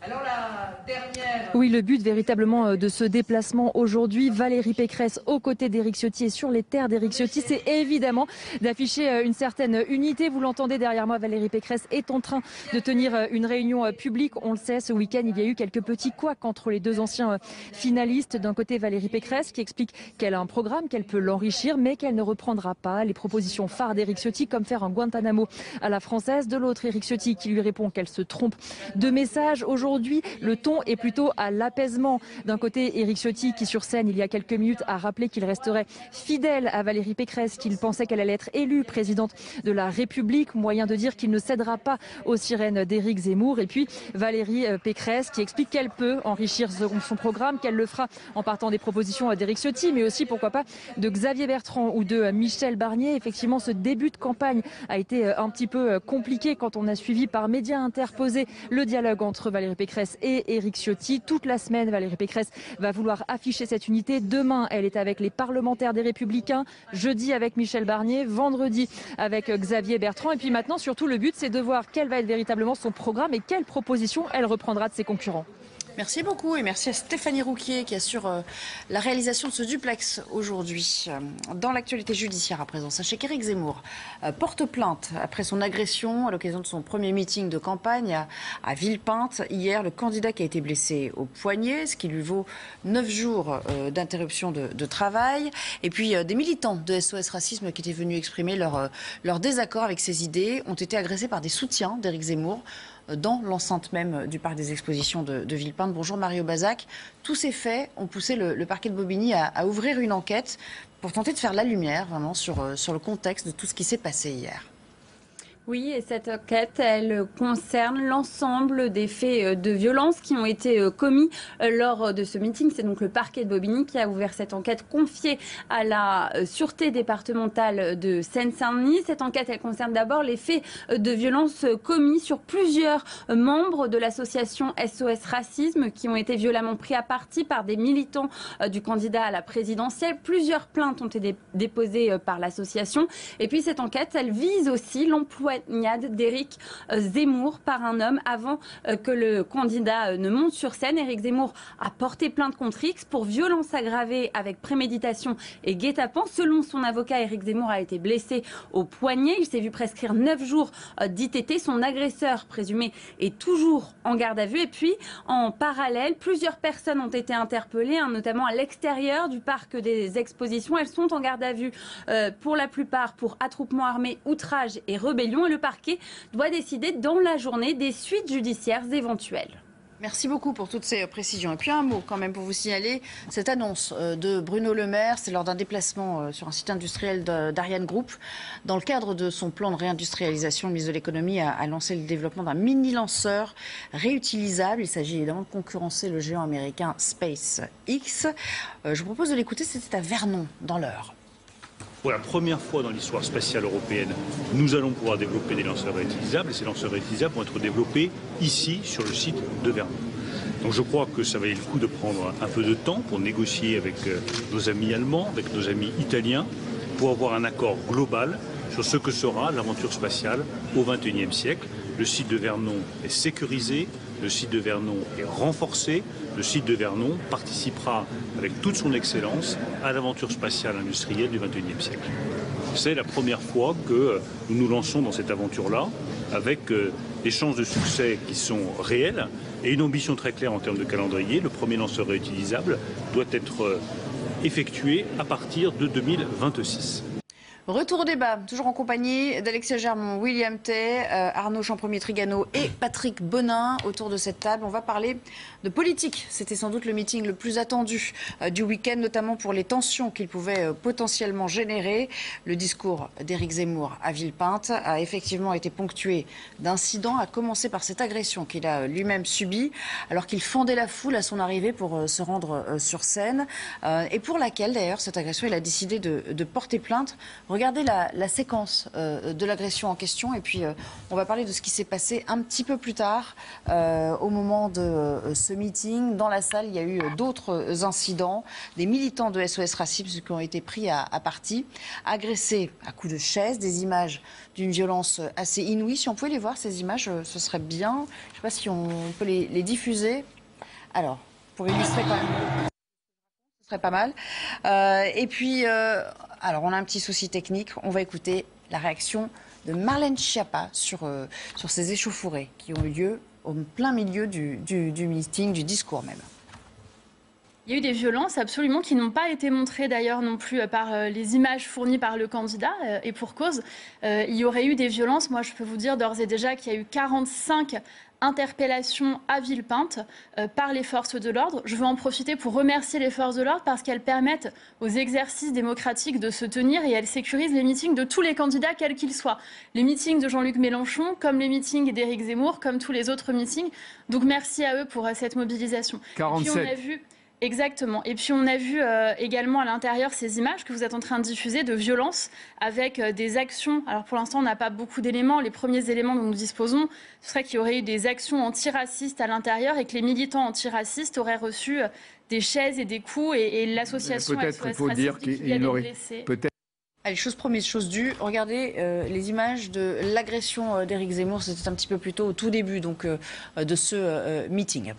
Alors la dernière... Oui, le but véritablement de ce déplacement aujourd'hui, Valérie Pécresse aux côtés d'Éric Ciotti et sur les terres d'Éric Ciotti, c'est évidemment d'afficher une certaine unité. Vous l'entendez derrière moi, Valérie Pécresse est en train de tenir une réunion publique. On le sait, ce week-end, il y a eu quelques petits couacs entre les deux anciens finalistes. D'un côté, Valérie Pécresse qui explique qu'elle a un programme, qu'elle peut l'enrichir, mais qu'elle ne reprendra pas les propositions phares d'Éric Ciotti, comme faire un Guantanamo à la française. De l'autre, Éric Ciotti qui lui répond qu'elle se trompe de message. Aujourd'hui, le ton est plutôt à l'apaisement. D'un côté, Éric Ciotti qui sur scène il y a quelques minutes a rappelé qu'il resterait fidèle à Valérie Pécresse, qu'il pensait qu'elle allait être élue présidente de la République, moyen de dire qu'il ne cédera pas aux sirènes d'Éric Zemmour. Et puis Valérie Pécresse qui explique qu'elle peut enrichir son programme, qu'elle le fera en partant des propositions d'Éric Ciotti, mais aussi pourquoi pas de Xavier Bertrand ou de Michel Barnier. Effectivement, ce début de campagne a été un petit peu compliqué quand on a suivi par médias interposés le dialogue entre Valérie Pécresse et Éric Ciotti. Toute la semaine, Valérie Pécresse va vouloir afficher cette unité. Demain, elle est avec les parlementaires des Républicains. Jeudi, avec Michel Barnier. Vendredi, avec Xavier Bertrand. Et puis maintenant, surtout, le but, c'est de voir quel va être véritablement son programme et quelles propositions elle reprendra de ses concurrents. Merci beaucoup et merci à Stéphanie Rouquier qui assure la réalisation de ce duplex aujourd'hui. Dans l'actualité judiciaire à présent, sachez qu'Éric Zemmour porte plainte après son agression à l'occasion de son premier meeting de campagne à Villepinte. Hier, le candidat qui a été blessé au poignet, ce qui lui vaut 9 jours d'interruption de travail. Et puis des militants de SOS Racisme qui étaient venus exprimer leur désaccord avec ses idées ont été agressés par des soutiens d'Éric Zemmour dans l'enceinte même du parc des expositions de Villepinte. Bonjour Mario Bazac. Tous ces faits ont poussé le parquet de Bobigny à ouvrir une enquête pour tenter de faire la lumière vraiment sur le contexte de tout ce qui s'est passé hier. Oui, et cette enquête, elle concerne l'ensemble des faits de violence qui ont été commis lors de ce meeting. C'est donc le parquet de Bobigny qui a ouvert cette enquête confiée à la Sûreté départementale de Seine-Saint-Denis. Cette enquête, elle concerne d'abord les faits de violence commis sur plusieurs membres de l'association SOS Racisme qui ont été violemment pris à partie par des militants du candidat à la présidentielle. Plusieurs plaintes ont été déposées par l'association. Et puis cette enquête, elle vise aussi l'employeur poignade d'Éric Zemmour par un homme avant que le candidat ne monte sur scène. Éric Zemmour a porté plainte contre X pour violence aggravée avec préméditation et guet-apens. Selon son avocat, Éric Zemmour a été blessé au poignet. Il s'est vu prescrire 9 jours d'ITT. Son agresseur présumé est toujours en garde à vue. Et puis, en parallèle, plusieurs personnes ont été interpellées, notamment à l'extérieur du parc des expositions. Elles sont en garde à vue pour la plupart pour attroupement armé, outrage et rébellion. Et le parquet doit décider dans la journée des suites judiciaires éventuelles. Merci beaucoup pour toutes ces précisions. Et puis un mot quand même pour vous signaler cette annonce de Bruno Le Maire. C'est lors d'un déplacement sur un site industriel d'Ariane Group. Dans le cadre de son plan de réindustrialisation, le ministre de l'économie a lancé le développement d'un mini-lanceur réutilisable. Il s'agit évidemment de concurrencer le géant américain SpaceX. Je vous propose de l'écouter, c'était à Vernon, dans l'Eure. Pour la première fois dans l'histoire spatiale européenne, nous allons pouvoir développer des lanceurs réutilisables et ces lanceurs réutilisables vont être développés ici, sur le site de Vernon. Donc je crois que ça valait le coup de prendre un peu de temps pour négocier avec nos amis allemands, avec nos amis italiens, pour avoir un accord global sur ce que sera l'aventure spatiale au XXIe siècle. Le site de Vernon est sécurisé, le site de Vernon est renforcé, le site de Vernon participera avec toute son excellence à l'aventure spatiale industrielle du XXIe siècle. C'est la première fois que nous nous lançons dans cette aventure-là, avec des chances de succès qui sont réelles et une ambition très claire en termes de calendrier. Le premier lanceur réutilisable doit être effectué à partir de 2026. Retour au débat, toujours en compagnie d'Alexia Germont, William Tay, Arnaud Champremier-Trigano et Patrick Bonin autour de cette table. On va parler de politique. C'était sans doute le meeting le plus attendu du week-end, notamment pour les tensions qu'il pouvait potentiellement générer. Le discours d'Éric Zemmour à Villepinte a effectivement été ponctué d'incidents, à commencer par cette agression qu'il a lui-même subie alors qu'il fendait la foule à son arrivée pour se rendre sur scène et pour laquelle d'ailleurs cette agression il a décidé de porter plainte. Regardez la séquence de l'agression en question et puis on va parler de ce qui s'est passé un petit peu plus tard au moment de ce meeting. Dans la salle, il y a eu d'autres incidents, des militants de SOS Racisme qui ont été pris à partie, agressés à coups de chaise, des images d'une violence assez inouïe. Si on pouvait les voir, ces images, ce serait bien. Je ne sais pas si on peut les diffuser. Alors, pour illustrer quand même... Ce serait pas mal. Et puis, alors on a un petit souci technique. On va écouter la réaction de Marlène Schiappa sur ces échauffourées qui ont eu lieu au plein milieu du meeting, du discours même. Il y a eu des violences absolument qui n'ont pas été montrées d'ailleurs non plus par les images fournies par le candidat et pour cause. Il y aurait eu des violences. Moi, je peux vous dire d'ores et déjà qu'il y a eu 45 interpellations à Villepinte par les forces de l'ordre. Je veux en profiter pour remercier les forces de l'ordre parce qu'elles permettent aux exercices démocratiques de se tenir et elles sécurisent les meetings de tous les candidats, quels qu'ils soient. Les meetings de Jean-Luc Mélenchon, comme les meetings d'Éric Zemmour, comme tous les autres meetings. Donc merci à eux pour cette mobilisation. 47. Et puis on a vu... Exactement. Et puis on a vu également à l'intérieur ces images que vous êtes en train de diffuser de violence avec des actions. Alors pour l'instant, on n'a pas beaucoup d'éléments. Les premiers éléments dont nous disposons, ce serait qu'il y aurait eu des actions antiracistes à l'intérieur et que les militants antiracistes auraient reçu des chaises et des coups et l'association SOS Racisme dit qu'il y a des blessés. Allez, chose promise, chose due. Regardez les images de l'agression d'Éric Zemmour. C'était un petit peu plus tôt, au tout début donc, de ce meeting.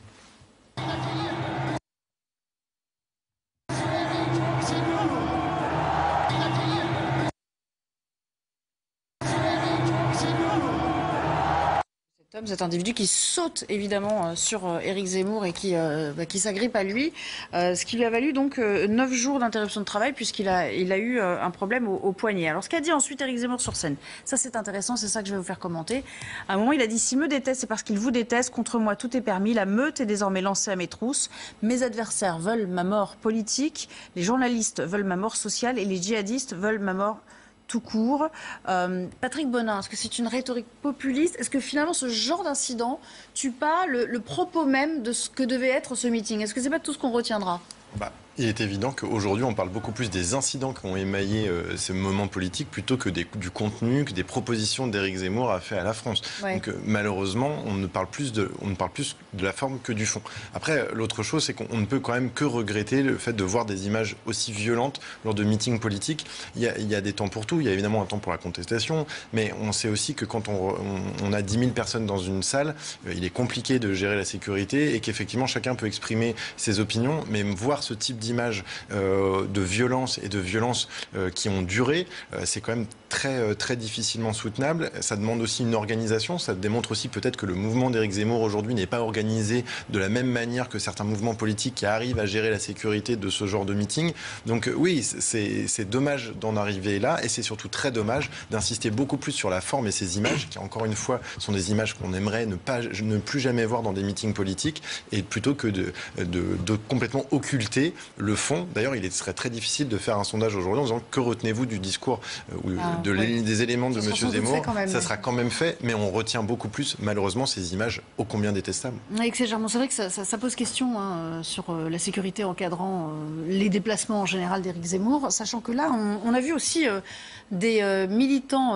Cet individu qui saute évidemment sur Éric Zemmour et qui s'agrippe à lui, ce qui lui a valu donc 9 jours d'interruption de travail puisqu'il a eu un problème au poignet. Alors ce qu'a dit ensuite Éric Zemmour sur scène, ça c'est intéressant, c'est ça que je vais vous faire commenter. À un moment il a dit « S'il me déteste, c'est parce qu'il vous déteste, contre moi tout est permis, la meute est désormais lancée à mes trousses, mes adversaires veulent ma mort politique, les journalistes veulent ma mort sociale et les djihadistes veulent ma mort tout court. Patrick Bonin, est-ce que c'est une rhétorique populiste? Est-ce que finalement ce genre d'incident tue pas le propos même de ce que devait être ce meeting? Est-ce que c'est pas tout ce qu'on retiendra? Il est évident qu'aujourd'hui, on parle beaucoup plus des incidents qui ont émaillé ces moments politiques plutôt que du contenu, que des propositions d'Éric Zemmour a fait à la France. Ouais. Donc malheureusement, on ne parle plus de la forme que du fond. Après, l'autre chose, c'est qu'on ne peut quand même que regretter le fait de voir des images aussi violentes lors de meetings politiques. Il y a des temps pour tout. Il y a évidemment un temps pour la contestation, mais on sait aussi que quand on a 10 000 personnes dans une salle, il est compliqué de gérer la sécurité et qu'effectivement, chacun peut exprimer ses opinions, mais voir ce type d'images de violence et de violences qui ont duré, c'est quand même très difficilement soutenable. Ça demande aussi une organisation. Ça démontre aussi peut-être que le mouvement d'Éric Zemmour aujourd'hui n'est pas organisé de la même manière que certains mouvements politiques qui arrivent à gérer la sécurité de ce genre de meeting. Donc oui, c'est dommage d'en arriver là et c'est surtout très dommage d'insister beaucoup plus sur la forme et ces images qui, encore une fois, sont des images qu'on aimerait ne plus jamais voir dans des meetings politiques et plutôt que de complètement occulter le fond. D'ailleurs, il serait très difficile de faire un sondage aujourd'hui en disant que retenez-vous du discours des éléments de M. Zemmour. Ça sera quand même fait, mais on retient beaucoup plus, malheureusement, ces images ô combien détestables. C'est vrai que ça pose question sur la sécurité encadrant les déplacements en général d'Éric Zemmour, sachant que là, on a vu aussi des militants,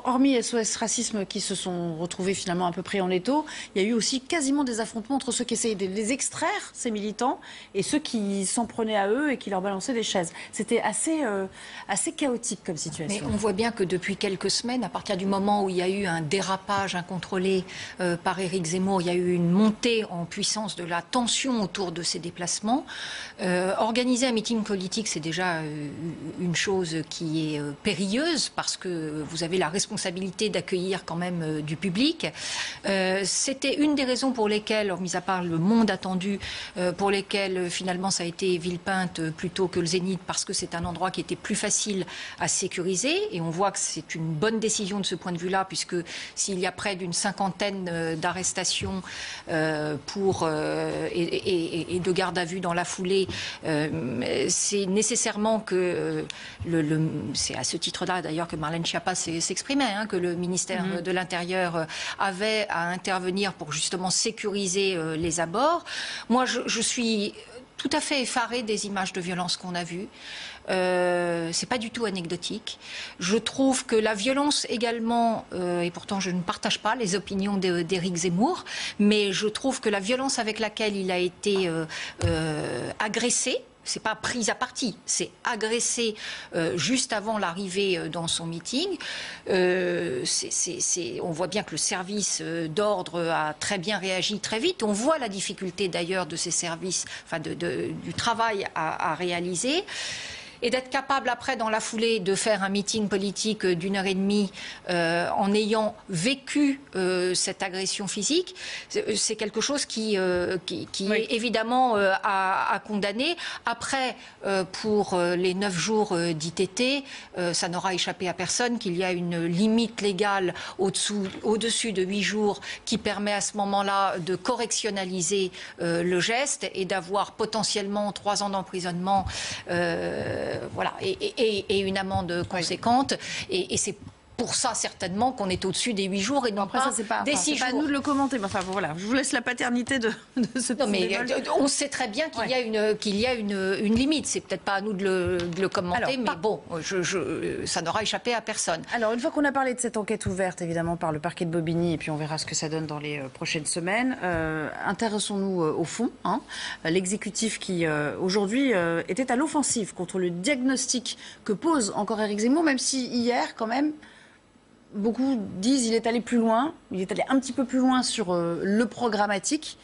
hormis SOS Racisme, qui se sont retrouvés finalement à peu près en étau. Il y a eu aussi quasiment des affrontements entre ceux qui essayaient de les extraire, ces militants, et ceux qui s'en prenaient à eux et qui leur balançaient des chaises. C'était assez chaotique comme situation. Mais on voit bien que depuis quelques semaines, à partir du moment où il y a eu un dérapage incontrôlé par Éric Zemmour, il y a eu une montée en puissance de la tension autour de ces déplacements. Organiser un meeting politique, c'est déjà une chose qui est périlleuse parce que vous avez la responsabilité d'accueillir quand même du public. C'était une des raisons pour lesquelles, mis à part le monde attendu, pour lesquelles finalement ça a été Villepinte plutôt que le Zénith, parce que c'est un endroit qui était plus facile à sécuriser. Et on voit que c'est une bonne décision de ce point de vue-là, puisque s'il y a près d'une 50aine d'arrestations et de garde à vue dans la foulée, c'est nécessairement que c'est à ce titre-là d'ailleurs que Marlène Schiappa s'exprimait, que le ministère de l'Intérieur avait à intervenir pour justement sécuriser les abords. Moi, je suis tout à fait effarée des images de violence qu'on a vues. C'est pas du tout anecdotique. Je trouve que la violence également, et pourtant je ne partage pas les opinions d'Éric Zemmour, mais je trouve que la violence avec laquelle il a été agressé, c'est pas prise à partie, c'est agressé juste avant l'arrivée dans son meeting. On voit bien que le service d'ordre a très bien réagi très vite. On voit la difficulté d'ailleurs de ces services, enfin du travail à réaliser. Et d'être capable après, dans la foulée, de faire un meeting politique d'1h30 en ayant vécu cette agression physique, c'est quelque chose qui est évidemment à condamner. Après, pour les 9 jours d'ITT, ça n'aura échappé à personne qu'il y a une limite légale au-dessus de 8 jours qui permet à ce moment-là de correctionnaliser le geste et d'avoir potentiellement 3 ans d'emprisonnement voilà, et une amende conséquente. Et c'est pour ça, certainement, qu'on est au-dessus des 8 jours et non après, pas des 6 jours. C'est pas à nous de le commenter. Enfin, voilà, je vous laisse la paternité de ce petit bémol. On sait très bien qu'il y a une limite. C'est peut-être pas à nous de le commenter, alors, mais bon, ça n'aura échappé à personne. Alors, une fois qu'on a parlé de cette enquête ouverte, évidemment, par le parquet de Bobigny, et puis on verra ce que ça donne dans les prochaines semaines, intéressons-nous au fond. L'exécutif qui, aujourd'hui, était à l'offensive contre le diagnostic que pose encore Éric Zemmour, même si hier, quand même, beaucoup disent qu'il est allé plus loin, il est allé un petit peu plus loin sur le programmatique,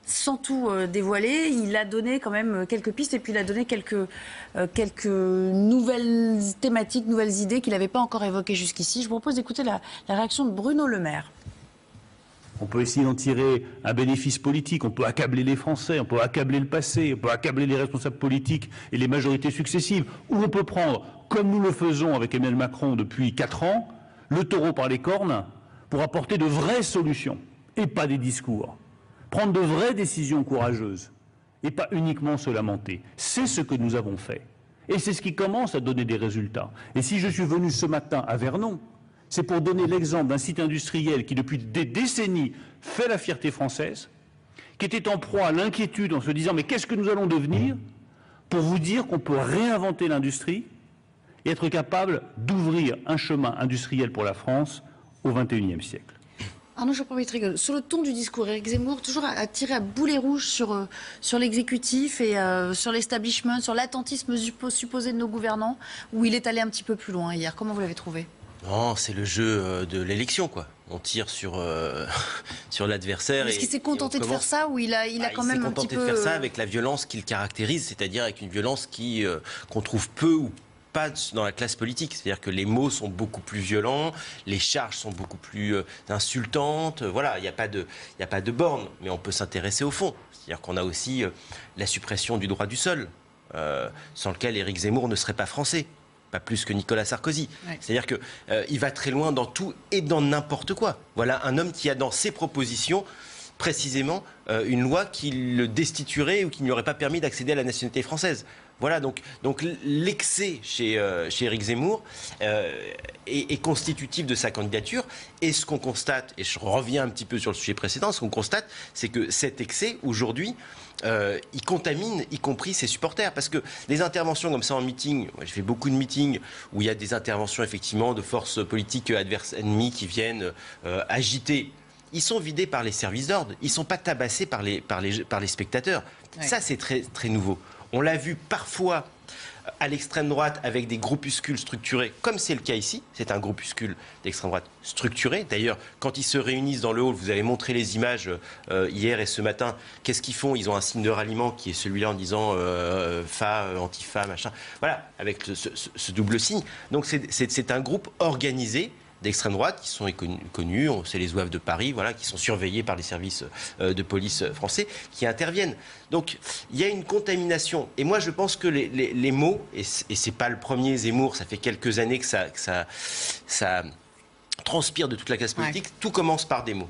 sans tout dévoiler. Il a donné quand même quelques pistes et puis il a donné quelques nouvelles thématiques, nouvelles idées qu'il n'avait pas encore évoquées jusqu'ici. Je vous propose d'écouter la réaction de Bruno Le Maire. On peut essayer d'en tirer un bénéfice politique, on peut accabler les Français, on peut accabler le passé, on peut accabler les responsables politiques et les majorités successives, ou on peut prendre, comme nous le faisons avec Emmanuel Macron depuis 4 ans, le taureau par les cornes pour apporter de vraies solutions et pas des discours. Prendre de vraies décisions courageuses et pas uniquement se lamenter. C'est ce que nous avons fait. Et c'est ce qui commence à donner des résultats. Et si je suis venu ce matin à Vernon, c'est pour donner l'exemple d'un site industriel qui depuis des décennies fait la fierté française, qui était en proie à l'inquiétude en se disant mais qu'est-ce que nous allons devenir ? pour vous dire qu'on peut réinventer l'industrie et être capable d'ouvrir un chemin industriel pour la France au XXIe siècle. Arnaud Chapron-Vitry, sur le ton du discours, Éric Zemmour toujours a tiré à boulet rouge sur l'exécutif et sur l'establishment, sur l'attentisme supposé de nos gouvernants, où il est allé un petit peu plus loin hier. Comment vous l'avez trouvé? Non, c'est le jeu de l'élection, quoi. On tire sur l'adversaire. Est-ce qu'il s'est contenté de faire ça ou il a quand même un petit peu... Il s'est contenté de faire ça avec la violence qui le caractérise, c'est-à-dire avec une violence qu'on trouve peu ou pas dans la classe politique. C'est-à-dire que les mots sont beaucoup plus violents, les charges sont beaucoup plus insultantes. Voilà, il n'y a pas de borne, mais on peut s'intéresser au fond. C'est-à-dire qu'on a aussi la suppression du droit du sol, sans lequel Éric Zemmour ne serait pas français. Pas plus que Nicolas Sarkozy. Ouais. C'est-à-dire qu'il va très loin dans tout et dans n'importe quoi. Voilà un homme qui a dans ses propositions précisément une loi qui le destituerait ou qui ne lui aurait pas permis d'accéder à la nationalité française. Voilà, donc l'excès chez Éric Zemmour est constitutif de sa candidature. Et ce qu'on constate, et je reviens un petit peu sur le sujet précédent, ce qu'on constate, c'est que cet excès, aujourd'hui, il contamine, y compris ses supporters. Parce que les interventions comme ça en meeting, moi j'ai fait beaucoup de meetings où il y a des interventions effectivement de forces politiques adverses ennemies qui viennent agiter. Ils sont vidés par les services d'ordre, ils ne sont pas tabassés par les spectateurs. Ouais. Ça, c'est très, très nouveau. On l'a vu parfois à l'extrême droite avec des groupuscules structurés, comme c'est le cas ici. C'est un groupuscule d'extrême droite structuré. D'ailleurs, quand ils se réunissent dans le hall, vous avez montré les images hier et ce matin. Qu'est-ce qu'ils font? Ils ont un signe de ralliement qui est celui-là en disant antifa, machin. Voilà, avec ce double signe. Donc c'est un groupe organisé d'extrême droite qui sont connus, c'est les zouaves de Paris, voilà, qui sont surveillés par les services de police français, qui interviennent. Donc il y a une contamination. Et moi je pense que les mots, et c'est pas le premier Zemmour, ça fait quelques années que ça transpire de toute la classe politique, ouais. Tout commence par des mots.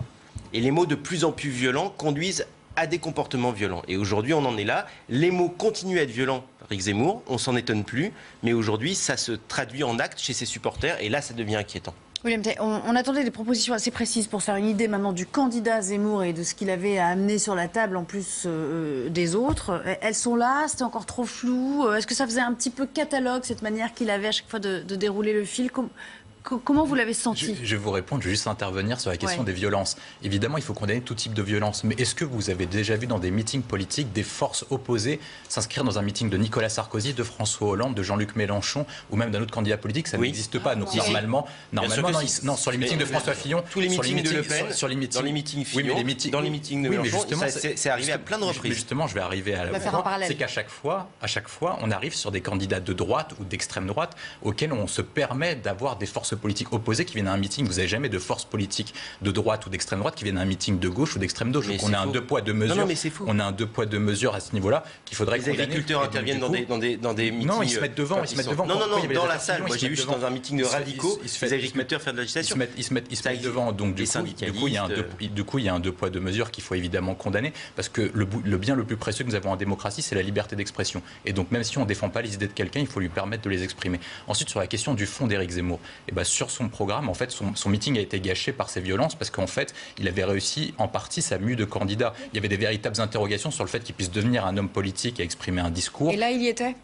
Et les mots de plus en plus violents conduisent à des comportements violents. Et aujourd'hui, on en est là. Les mots continuent à être violents, Éric Zemmour, on s'en étonne plus, mais aujourd'hui, ça se traduit en actes chez ses supporters, et là, ça devient inquiétant. William Thay, on attendait des propositions assez précises pour faire une idée maintenant du candidat Zemmour et de ce qu'il avait à amener sur la table en plus des autres. Elles sont là, c'était encore trop flou. Est-ce que ça faisait un petit peu catalogue, cette manière qu'il avait à chaque fois de dérouler le fil? Comment vous l'avez senti? Je vais vous répondre, je vais juste intervenir sur la question des violences. Évidemment, il faut condamner tout type de violence. Mais est-ce que vous avez déjà vu dans des meetings politiques des forces opposées s'inscrire dans un meeting de Nicolas Sarkozy, de François Hollande, de Jean-Luc Mélenchon ou même d'un autre candidat politique? Ça n'existe pas. Donc normalement non, sur les meetings de François Fillon, tous les meetings de Le Pen, dans les meetings Fillon, dans les meetings de Mélenchon, c'est arrivé à plein de reprises. Mais justement, je vais arriver à la point, c'est qu'à chaque fois, on arrive sur des candidats de droite ou d'extrême droite auxquels on se permet d'avoir des forces politiques opposées qui viennent à un meeting. Vous n'avez jamais de forces politiques de droite ou d'extrême droite qui viennent à un meeting de gauche ou d'extrême gauche. Donc on a un deux poids deux mesures. Non, mais c'est fou. On a un deux poids deux mesures à ce niveau-là qu'il faudrait condamner. Les agriculteurs interviennent dans des meetings. Non, ils se mettent devant. Non, dans la salle. Moi, j'ai vu dans un meeting de radicaux, les agriculteurs faire de l'agitation. Ils se mettent devant. Donc du coup, il y a un deux poids deux mesures qu'il faut évidemment condamner parce que le bien le plus précieux que nous avons en démocratie, c'est la liberté d'expression. Et donc même si on ne défend pas les idées de quelqu'un, il faut lui permettre de les exprimer. Ensuite, sur la question du fond d'Éric Zemmour, sur son programme, en fait, son meeting a été gâché par ces violences parce qu'en fait, il avait réussi en partie sa mue de candidat. Il y avait des véritables interrogations sur le fait qu'il puisse devenir un homme politique et exprimer un discours. Et là, il y était ?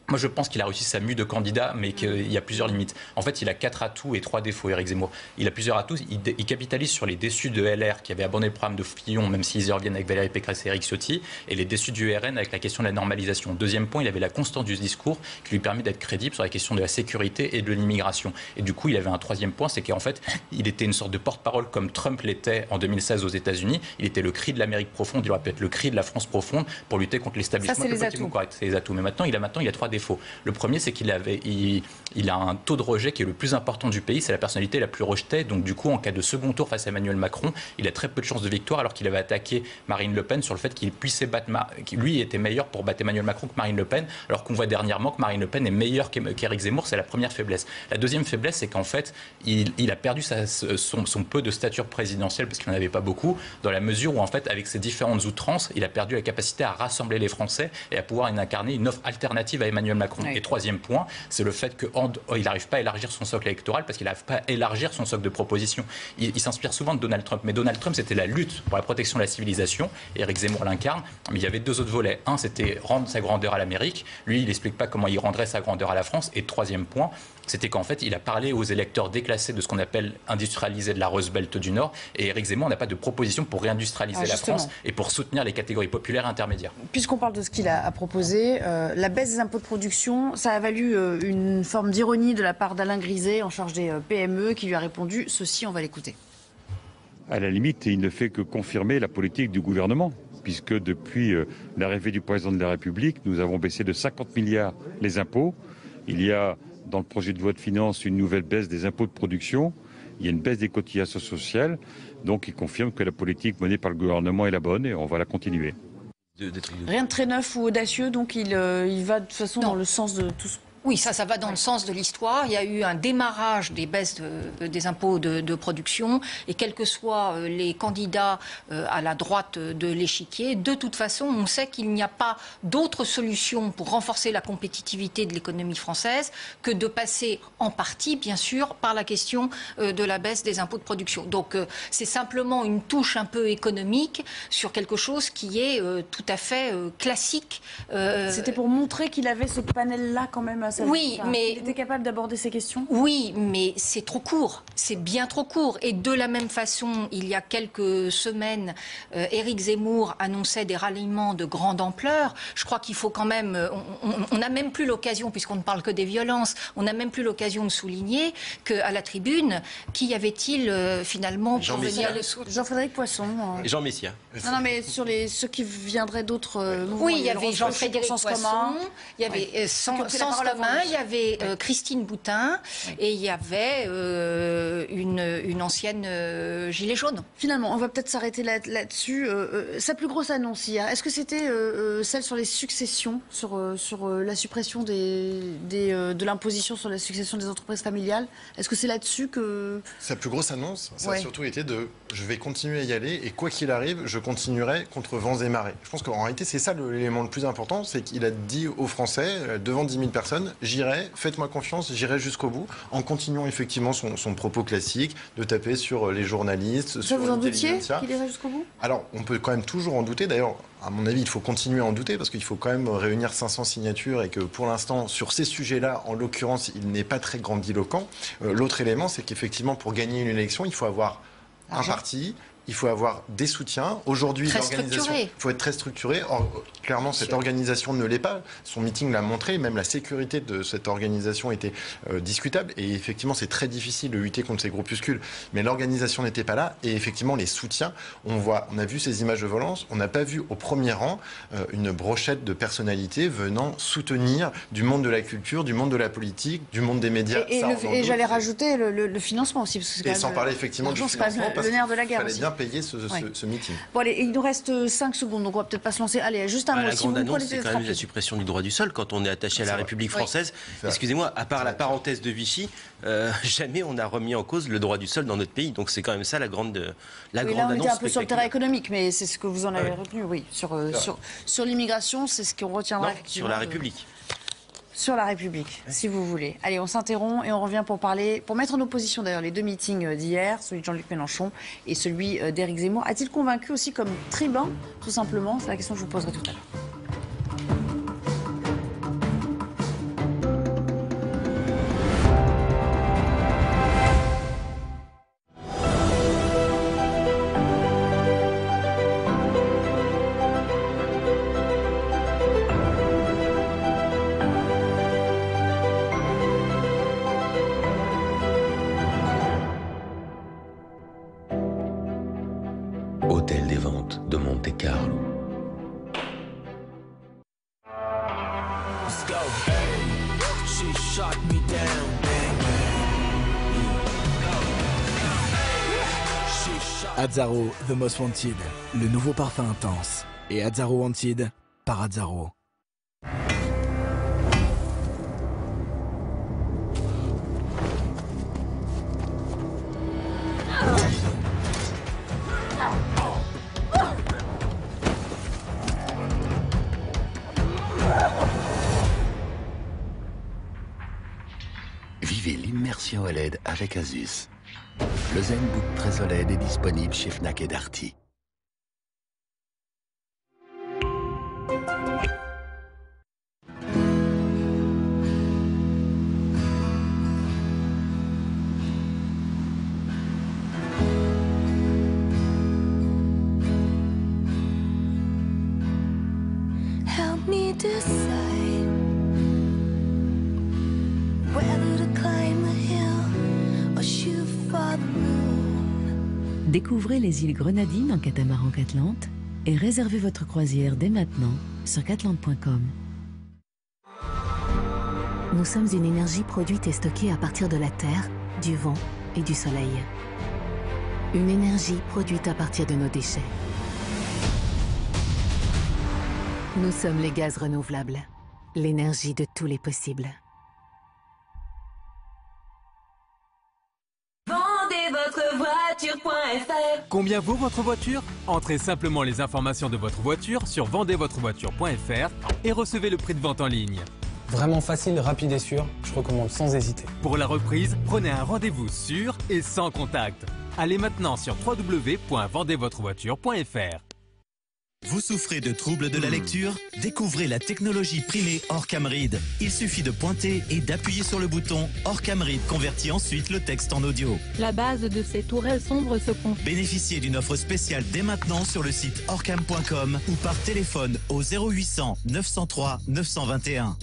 Moi, je pense qu'il a réussi sa mue de candidat, mais qu'il y a plusieurs limites. En fait, il a 4 atouts et 3 défauts, Éric Zemmour. Il a plusieurs atouts. Il capitalise sur les déçus de LR qui avaient abandonné le programme de Fillon, même s'ils y reviennent avec Valérie Pécresse et Éric Ciotti, et les déçus du RN avec la question de la normalisation. Deuxième point, il avait la constance du discours qui lui permet d'être crédible sur la question de la sécurité et de l'immigration. Et du coup, il avait un troisième point, c'est qu'en fait, il était une sorte de porte-parole comme Trump l'était en 2016 aux États-unis. Il était le cri de l'Amérique profonde, il aurait pu être le cri de la France profonde pour lutter contre l'établissement. Ça, c'est les atouts. Correct, c'est les atouts. Mais maintenant, il a 3 défauts. Le premier, c'est qu'il a un taux de rejet qui est le plus important du pays, c'est la personnalité la plus rejetée. Donc du coup, en cas de second tour face à Emmanuel Macron, il a très peu de chances de victoire alors qu'il avait attaqué Marine Le Pen sur le fait qu'il puissait battre, lui était meilleur pour battre Emmanuel Macron que Marine Le Pen, alors qu'on voit dernièrement que Marine Le Pen est meilleure qu'Éric Zemmour. C'est la première faiblesse. La deuxième faiblesse, c'est qu'en fait, il a perdu son peu de stature présidentielle parce qu'il n'en avait pas beaucoup, dans la mesure où en fait, avec ses différentes outrances, il a perdu la capacité à rassembler les Français et à pouvoir incarner une offre alternative à Emmanuel Emmanuel Macron. Et troisième point, c'est le fait qu'il n'arrive pas à élargir son socle électoral parce qu'il n'arrive pas à élargir son socle de propositions. Il s'inspire souvent de Donald Trump, mais Donald Trump, c'était la lutte pour la protection de la civilisation. Éric Zemmour l'incarne, mais il y avait deux autres volets. Un, c'était rendre sa grandeur à l'Amérique. Lui, il n'explique pas comment il rendrait sa grandeur à la France. Et troisième point, c'était qu'en fait, il a parlé aux électeurs déclassés de ce qu'on appelle industrialiser de la Rust Belt du Nord. Et Éric Zemmour n'a pas de proposition pour réindustrialiser la France et pour soutenir les catégories populaires et intermédiaires. Puisqu'on parle de ce qu'il a proposé, la baisse des impôts de production, ça a valu une forme d'ironie de la part d'Alain Griset, en charge des PME, qui lui a répondu ceci, on va l'écouter. À la limite, il ne fait que confirmer la politique du gouvernement, puisque depuis l'arrivée du président de la République, nous avons baissé de 50 milliards les impôts. Il y a dans le projet de loi de finances une nouvelle baisse des impôts de production. Il y a une baisse des cotisations sociales. Donc il confirme que la politique menée par le gouvernement est la bonne et on va la continuer. Rien de très neuf ou audacieux, donc il va de toute façon dans le sens de tout ce... Oui, ça va dans le sens de l'histoire. Il y a eu un démarrage des baisses des impôts de production et quels que soient les candidats à la droite de l'échiquier, de toute façon, on sait qu'il n'y a pas d'autre solution pour renforcer la compétitivité de l'économie française que de passer en partie, bien sûr, par la question de la baisse des impôts de production. Donc, c'est simplement une touche un peu économique sur quelque chose qui est tout à fait classique. C'était pour montrer qu'il avait ce panel-là quand même. Oui, mais... Il était capable d'aborder ces questions ? Oui, mais c'est trop court. C'est bien trop court. Et de la même façon, il y a quelques semaines, Éric Zemmour annonçait des ralliements de grande ampleur. Je crois qu'il faut quand même... On n'a même plus l'occasion, puisqu'on ne parle que des violences, on n'a même plus l'occasion de souligner qu'à la tribune, qui y avait-il finalement pour venir le soutenir ? Jean-Frédéric Poisson. Jean Messia. Non, mais sur ceux qui viendraient d'autres mouvements. Oui, il y avait Jean-Frédéric Poisson, il y avait Sens commun, il y avait Christine Boutin et il y avait une ancienne gilet jaune. Finalement, on va peut-être s'arrêter là-dessus. Sa plus grosse annonce hier, est-ce que c'était celle sur les successions, sur la suppression de l'imposition sur la succession des entreprises familiales ? Est-ce que c'est là-dessus que... Sa plus grosse annonce, ça a surtout été de « je vais continuer à y aller et quoi qu'il arrive, je continuerai contre vents et marées ». Je pense qu'en réalité, c'est ça l'élément le plus important, c'est qu'il a dit aux Français, devant 10 000 personnes, j'irai, faites-moi confiance, j'irai jusqu'au bout, en continuant effectivement son propos classique, de taper sur les journalistes, sur vous en doutiez qu'il irait jusqu'au bout ? Alors, on peut quand même toujours en douter. D'ailleurs, à mon avis, il faut continuer à en douter parce qu'il faut quand même réunir 500 signatures et que pour l'instant, sur ces sujets-là, en l'occurrence, il n'est pas très grandiloquent. L'autre élément, c'est qu'effectivement, pour gagner une élection, il faut avoir un parti, il faut avoir des soutiens. Aujourd'hui, l'organisation, il faut être très structuré. Or, clairement, cette organisation ne l'est pas. Son meeting l'a montré. Même la sécurité de cette organisation était discutable. Et effectivement, c'est très difficile de lutter contre ces groupuscules. Mais l'organisation n'était pas là. Et effectivement, les soutiens, on a vu ces images de violence. On n'a pas vu au premier rang une brochette de personnalités venant soutenir du monde de la culture, du monde de la politique, du monde des médias. Et j'allais rajouter le financement aussi. Parce que et sans parler effectivement du financement, parce le nerf de la guerre aussi. Payer ce meeting. Bon allez, il nous reste 5 secondes, donc on va peut-être pas se lancer. Allez, juste un mot. La grande annonce, c'est quand même la suppression du droit du sol quand on est attaché à la République française. Oui. Excusez-moi, à part la parenthèse de Vichy, jamais on a remis en cause le droit du sol dans notre pays. Donc c'est quand même ça la grande annonce. Là, on était un peu sur le terrain économique, mais c'est ce que vous en avez retenu, oui. Sur l'immigration, c'est ce qu'on retiendra. Non, sur la République. Sur la République, si vous voulez. Allez, on s'interrompt et on revient pour mettre en opposition d'ailleurs les deux meetings d'hier, celui de Jean-Luc Mélenchon et celui d'Éric Zemmour. A-t-il convaincu aussi comme tribun, tout simplement ? C'est la question que je vous poserai tout à l'heure. Hôtel des ventes de Monte Carlo. Azzaro, The Most Wanted, le nouveau parfum intense. Et Azzaro Wanted par Azzaro. avec Asus. Le ZenBook 13 OLED est disponible chez Fnac et Darty. Help me decide whether to climb the hill or shoot for the moon. Découvrez les îles Grenadines en catamaran Catlante et réservez votre croisière dès maintenant sur catlante.com. Nous sommes une énergie produite et stockée à partir de la terre, du vent et du soleil. Une énergie produite à partir de nos déchets. Nous sommes les gaz renouvelables, l'énergie de tous les possibles. Vendezvotrevoiture.fr. Combien vaut votre voiture? Entrez simplement les informations de votre voiture sur vendezvotrevoiture.fr et recevez le prix de vente en ligne. Vraiment facile, rapide et sûr, je recommande sans hésiter. Pour la reprise, prenez un rendez-vous sûr et sans contact. Allez maintenant sur www.vendezvotrevoiture.fr. Vous souffrez de troubles de la lecture? Découvrez la technologie primée Orcam Read. Il suffit de pointer et d'appuyer sur le bouton. Orcam Read convertit ensuite le texte en audio. La base de ces tourelles sombres se confond. Bénéficiez d'une offre spéciale dès maintenant sur le site orcam.com ou par téléphone au 0800 903 921.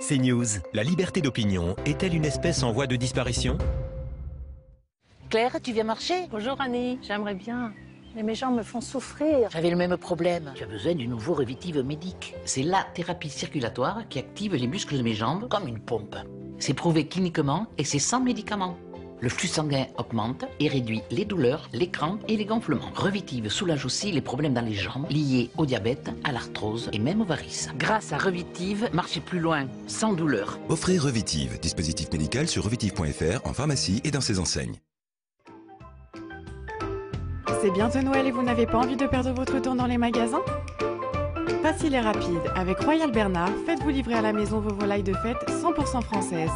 CNews, la liberté d'opinion est-elle une espèce en voie de disparition? Claire, tu viens marcher? Bonjour Annie, j'aimerais bien, mais mes jambes me font souffrir. J'avais le même problème. Tu as besoin du nouveau Revitive Medic. C'est la thérapie circulatoire qui active les muscles de mes jambes comme une pompe. C'est prouvé cliniquement et c'est sans médicaments. Le flux sanguin augmente et réduit les douleurs, les crampes et les gonflements. Revitive soulage aussi les problèmes dans les jambes liés au diabète, à l'arthrose et même aux varices. Grâce à Revitive, marchez plus loin, sans douleur. Offrez Revitive, dispositif médical sur revitive.fr, en pharmacie et dans ses enseignes. C'est bientôt Noël et vous n'avez pas envie de perdre votre temps dans les magasins? Facile et rapide, avec Royal Bernard, faites-vous livrer à la maison vos volailles de fête 100% françaises.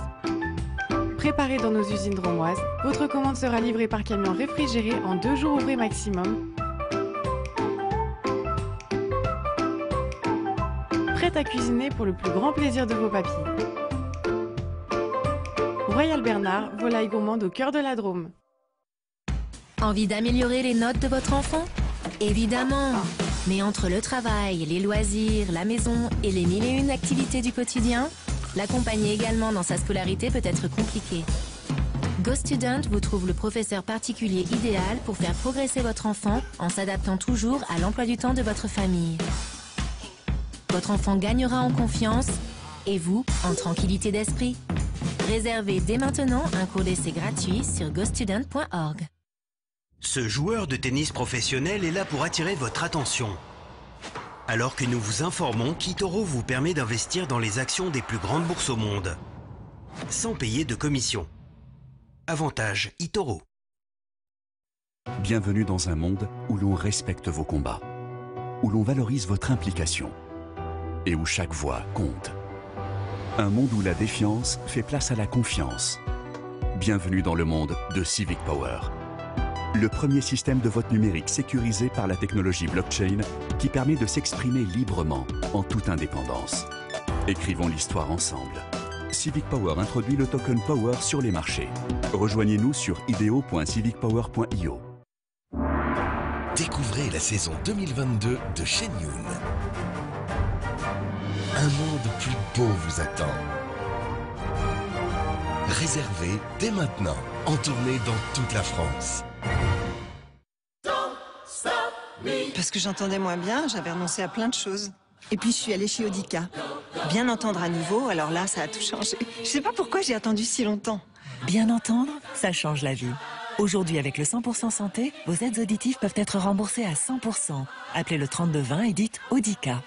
Préparée dans nos usines drômoises, votre commande sera livrée par camion réfrigéré en 2 jours ouvrés maximum. Prête à cuisiner pour le plus grand plaisir de vos papilles. Royal Bernard, volaille gourmande au cœur de la Drôme. Envie d'améliorer les notes de votre enfant? Évidemment! Mais entre le travail, les loisirs, la maison et les 1001 activités du quotidien, l'accompagner également dans sa scolarité peut être compliqué. GoStudent vous trouve le professeur particulier idéal pour faire progresser votre enfant en s'adaptant toujours à l'emploi du temps de votre famille. Votre enfant gagnera en confiance et vous en tranquillité d'esprit. Réservez dès maintenant un cours d'essai gratuit sur gostudent.org. Ce joueur de tennis professionnel est là pour attirer votre attention. Alors que nous vous informons qu'eToro vous permet d'investir dans les actions des plus grandes bourses au monde, sans payer de commission. Avantage eToro. Bienvenue dans un monde où l'on respecte vos combats, où l'on valorise votre implication et où chaque voix compte. Un monde où la défiance fait place à la confiance. Bienvenue dans le monde de Civic Power. Le premier système de vote numérique sécurisé par la technologie blockchain qui permet de s'exprimer librement, en toute indépendance. Écrivons l'histoire ensemble. Civic Power introduit le token Power sur les marchés. Rejoignez-nous sur ideo.civicpower.io. Découvrez la saison 2022 de Shen-Yun. Un monde plus beau vous attend. Réservé dès maintenant, en tournée dans toute la France. Parce que j'entendais moins bien, j'avais renoncé à plein de choses. Et puis je suis allée chez Audica. Bien entendre à nouveau, alors là, ça a tout changé. Je sais pas pourquoi j'ai attendu si longtemps. Bien entendre, ça change la vie. Aujourd'hui, avec le 100% santé, vos aides auditives peuvent être remboursées à 100%. Appelez le 3220 et dites Audica.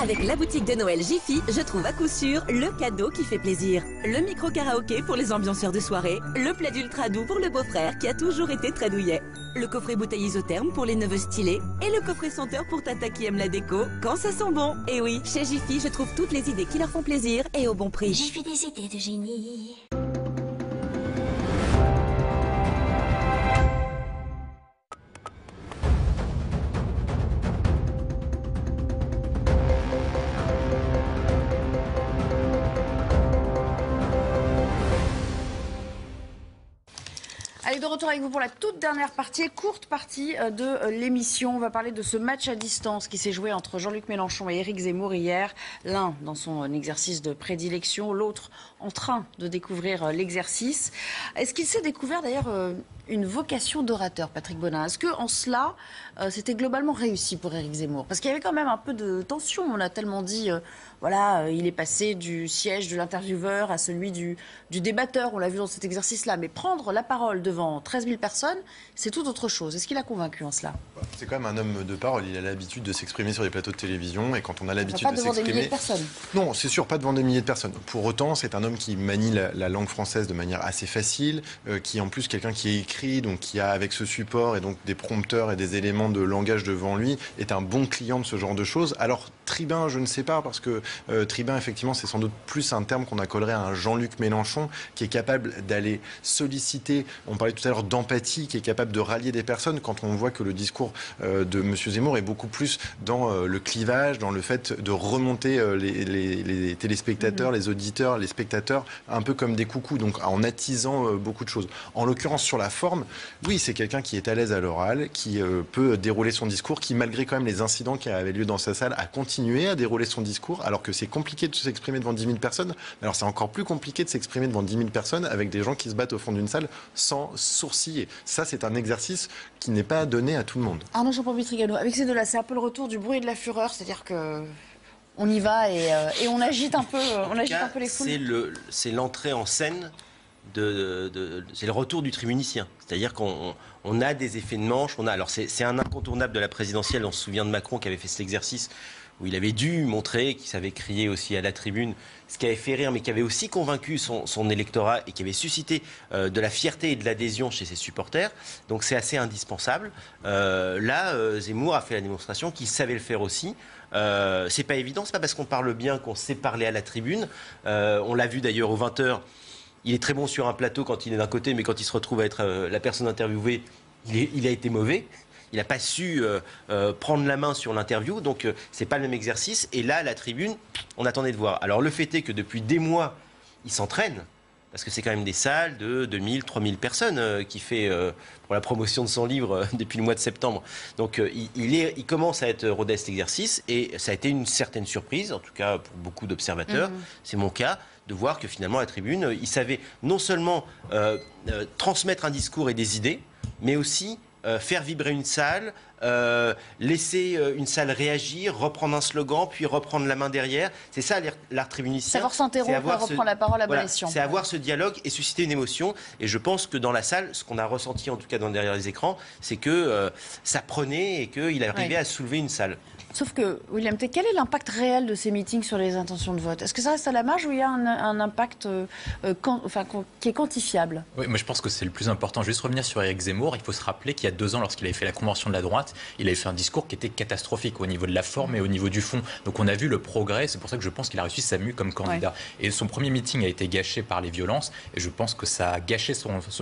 Avec la boutique de Noël Jiffy, je trouve à coup sûr le cadeau qui fait plaisir. Le micro-karaoké pour les ambianceurs de soirée, le plaid ultra doux pour le beau-frère qui a toujours été très douillet, le coffret bouteille isotherme pour les neveux stylés et le coffret senteur pour tata qui aime la déco quand ça sent bon. Et oui, chez Jiffy, je trouve toutes les idées qui leur font plaisir et au bon prix. Jiffy, des idées de génie. Allez, de retour avec vous pour la toute dernière partie, courte partie de l'émission. On va parler de ce match à distance qui s'est joué entre Jean-Luc Mélenchon et Éric Zemmour hier. L'un dans son exercice de prédilection, l'autre en train de découvrir l'exercice. Est-ce qu'il s'est découvert d'ailleurs une vocation d'orateur, Patrick Bonin? Est-ce qu'en cela, c'était globalement réussi pour Éric Zemmour? Parce qu'il y avait quand même un peu de tension. On a tellement dit, il est passé du siège de l'intervieweur à celui du débatteur. On l'a vu dans cet exercice-là. Mais prendre la parole devant 13 000 personnes, c'est tout autre chose. Est-ce qu'il a convaincu en cela? C'est quand même un homme de parole. Il a l'habitude de s'exprimer sur les plateaux de télévision. Et quand on a l'habitude de s'exprimer... Pas devant des milliers de personnes. Non, c'est sûr, pas devant des milliers de personnes. Pour autant, c'est un homme qui manie la langue française de manière assez facile, qui est en plus quelqu'un qui écrit, donc qui a avec ce support et donc des prompteurs et des éléments de langage devant lui, est un bon client de ce genre de choses. Alors, tribun, je ne sais pas, parce que tribun, effectivement, c'est sans doute plus un terme qu'on accolerait à un Jean-Luc Mélenchon, qui est capable d'aller solliciter, on parlait tout à l'heure d'empathie, qui est capable de rallier des personnes, quand on voit que le discours de M. Zemmour est beaucoup plus dans le clivage, dans le fait de remonter les téléspectateurs, les auditeurs, les spectateurs, un peu comme des coucous, donc en attisant beaucoup de choses. En l'occurrence, sur la forme, oui, c'est quelqu'un qui est à l'aise à l'oral, qui peut dérouler son discours, qui, malgré quand même les incidents qui avaient lieu dans sa salle, a continué à dérouler son discours, alors que c'est compliqué de s'exprimer devant 10 000 personnes. Alors c'est encore plus compliqué de s'exprimer devant 10 000 personnes avec des gens qui se battent au fond d'une salle sans sourciller. Ça, c'est un exercice qui n'est pas donné à tout le monde. Arnaud Jean-Paul-Trigano, avec ces deux-là, c'est un peu le retour du bruit et de la fureur, c'est-à-dire que on y va et on agite un peu, un peu les foules. C'est l'entrée en scène. C'est le retour du tribunicien. C'est-à-dire qu'on a des effets de manche. Alors c'est un incontournable de la présidentielle. On se souvient de Macron qui avait fait cet exercice où il avait dû montrer qu'il savait crier aussi à la tribune, ce qui avait fait rire, mais qui avait aussi convaincu son électorat et qui avait suscité de la fierté et de l'adhésion chez ses supporters. Donc c'est assez indispensable. Là, Zemmour a fait la démonstration qu'il savait le faire aussi. C'est pas évident, c'est pas parce qu'on parle bien qu'on sait parler à la tribune. On l'a vu d'ailleurs aux 20h. Il est très bon sur un plateau quand il est d'un côté, mais quand il se retrouve à être la personne interviewée, il a été mauvais. Il n'a pas su prendre la main sur l'interview, donc c'est pas le même exercice. Et là, à la tribune, on attendait de voir. Alors le fait est que depuis des mois, il s'entraîne, parce que c'est quand même des salles de 2000, 3000 personnes qu'il fait pour la promotion de son livre depuis le mois de septembre. Donc il commence à être rodé à cet exercice, et ça a été une certaine surprise, en tout cas pour beaucoup d'observateurs, c'est mon cas, de voir que finalement à la tribune, il savait non seulement transmettre un discours et des idées, mais aussi faire vibrer une salle, laisser une salle réagir, reprendre un slogan, puis reprendre la main derrière. C'est ça l'art tribunicien. Savoir s'interrompre et reprendre la parole à bon escient. C'est avoir ce dialogue et susciter une émotion. Et je pense que dans la salle, ce qu'on a ressenti en tout cas derrière les écrans, c'est que ça prenait et qu'il arrivait à soulever une salle. Sauf que, William T, quel est l'impact réel de ces meetings sur les intentions de vote? Est-ce que ça reste à la marge ou il y a un impact qui est quantifiable? Oui, moi je pense que c'est le plus important. Juste revenir sur Éric Zemmour, il faut se rappeler qu'il y a 2 ans, lorsqu'il avait fait la convention de la droite, il avait fait un discours qui était catastrophique au niveau de la forme et au niveau du fond. Donc on a vu le progrès, c'est pour ça que je pense qu'il a réussi sa mue comme candidat. Ouais. Et son premier meeting a été gâché par les violences, et je pense que ça a gâché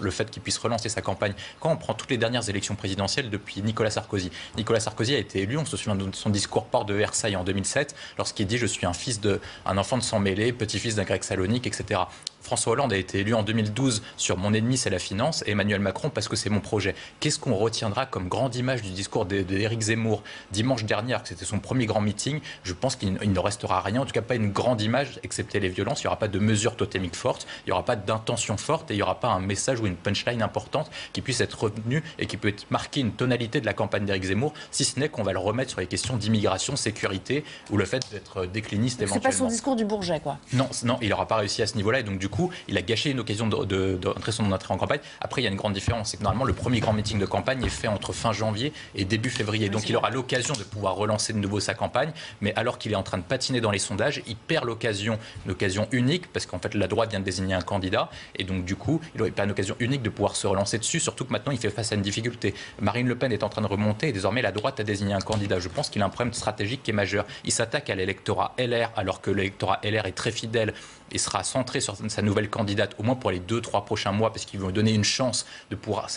le fait qu'il puisse relancer sa campagne. Quand on prend toutes les dernières élections présidentielles depuis Nicolas Sarkozy a été élu, on se souvient de son discours porte de Versailles en 2007, lorsqu'il dit « je suis un enfant de sang mêlé, petit-fils d'un grec salonique, etc. » François Hollande a été élu en 2012 sur « Mon ennemi, c'est la finance » et Emmanuel Macron parce que c'est mon projet. Qu'est-ce qu'on retiendra comme grande image du discours d'Éric Zemmour dimanche dernier, que c'était son premier grand meeting? Je pense qu'il ne restera rien, en tout cas pas une grande image, excepté les violences. Il n'y aura pas de mesures totémiques fortes, il n'y aura pas d'intention forte et il n'y aura pas un message ou une punchline importante qui puisse être retenue et qui peut marquer une tonalité de la campagne d'Éric Zemmour, si ce n'est qu'on va le remettre sur les questions d'immigration, sécurité ou le fait d'être décliniste éventuellement. C'est pas son discours du Bourget, quoi. Non, il n'aura pas réussi à ce niveau-là et donc du coup, il a gâché une occasion d'entrer son entrée en campagne. Après, il y a une grande différence, c'est que normalement, le premier grand meeting de campagne est fait entre fin janvier et et début février. Donc il aura l'occasion de pouvoir relancer de nouveau sa campagne, mais alors qu'il est en train de patiner dans les sondages, il perd l'occasion, une occasion unique, parce qu'en fait la droite vient de désigner un candidat, et donc du coup il n'aurait pas une occasion unique de pouvoir se relancer dessus, surtout que maintenant il fait face à une difficulté. Marine Le Pen est en train de remonter et désormais la droite a désigné un candidat. Je pense qu'il a un problème stratégique qui est majeur. Il s'attaque à l'électorat LR alors que l'électorat LR est très fidèle et sera centré sur sa nouvelle candidate, au moins pour les 2-3 prochains mois, parce qu'ils vont lui donner une chance de pouvoir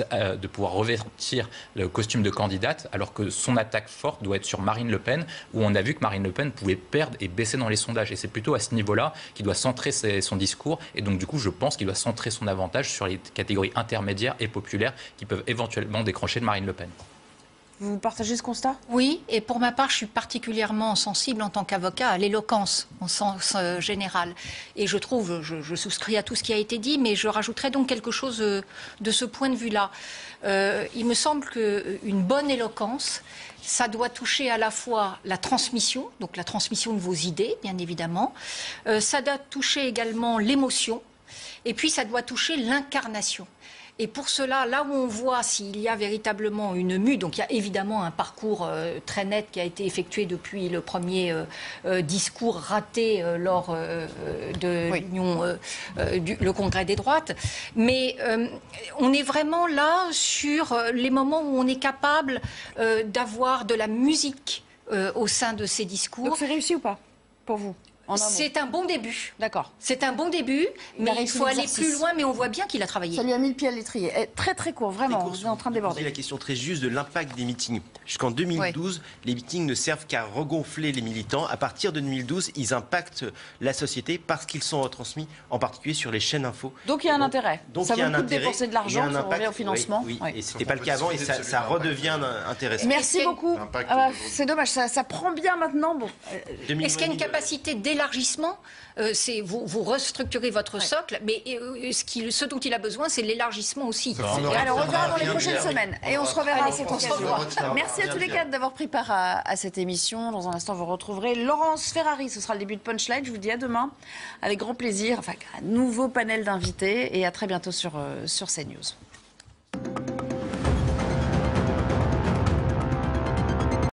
revêtir le costume de candidate, alors que son attaque forte doit être sur Marine Le Pen, où on a vu que Marine Le Pen pouvait perdre et baisser dans les sondages. Et c'est plutôt à ce niveau-là qu'il doit centrer son discours. Et donc, du coup, je pense qu'il doit centrer son avantage sur les catégories intermédiaires et populaires qui peuvent éventuellement décrocher de Marine Le Pen. Vous partagez ce constat ? Oui, et pour ma part, je suis particulièrement sensible en tant qu'avocat à l'éloquence, en sens général. Et je trouve, je souscris à tout ce qui a été dit, mais je rajouterais donc quelque chose de ce point de vue-là. Il me semble qu'une bonne éloquence, ça doit toucher à la fois la transmission, donc la transmission de vos idées, bien évidemment. Ça doit toucher également l'émotion, et puis ça doit toucher l'incarnation. Et pour cela, là où on voit s'il y a véritablement une mue, donc il y a évidemment un parcours très net qui a été effectué depuis le premier discours raté lors de le Congrès des droites, mais on est vraiment là sur les moments où on est capable d'avoir de la musique au sein de ces discours. Donc c'est réussi ou pas pour vous ? C'est un bon début. D'accord. C'est un bon début, mais il faut aller plus loin, mais on voit bien qu'il a travaillé. Ça lui a mis le pied à l'étrier. Très très court, vraiment, on est en train de déborder. La question très juste de l'impact des meetings. Jusqu'en 2012, les meetings ne servent qu'à regonfler les militants. À partir de 2012, ils impactent la société parce qu'ils sont retransmis, en particulier sur les chaînes info. Donc il y a un intérêt. Ça vaut le coup de dépenser de l'argent, ça revient au financement. Oui. Et c'était pas le cas avant, et ça redevient intéressant. Merci beaucoup. C'est dommage, ça prend bien maintenant. Bon. Est-ce qu'il y a une capacité d'élargissement ? Vous restructurez votre socle, mais ce dont il a besoin, c'est l'élargissement aussi. Alors, on verra dans les prochaines semaines. Et on se reverra à cette occasion. Merci à tous les quatre d'avoir pris part à cette émission. Dans un instant, vous retrouverez Laurence Ferrari. Ce sera le début de Punchline. Je vous dis à demain. Avec grand plaisir. Enfin, un nouveau panel d'invités. Et à très bientôt sur CNews.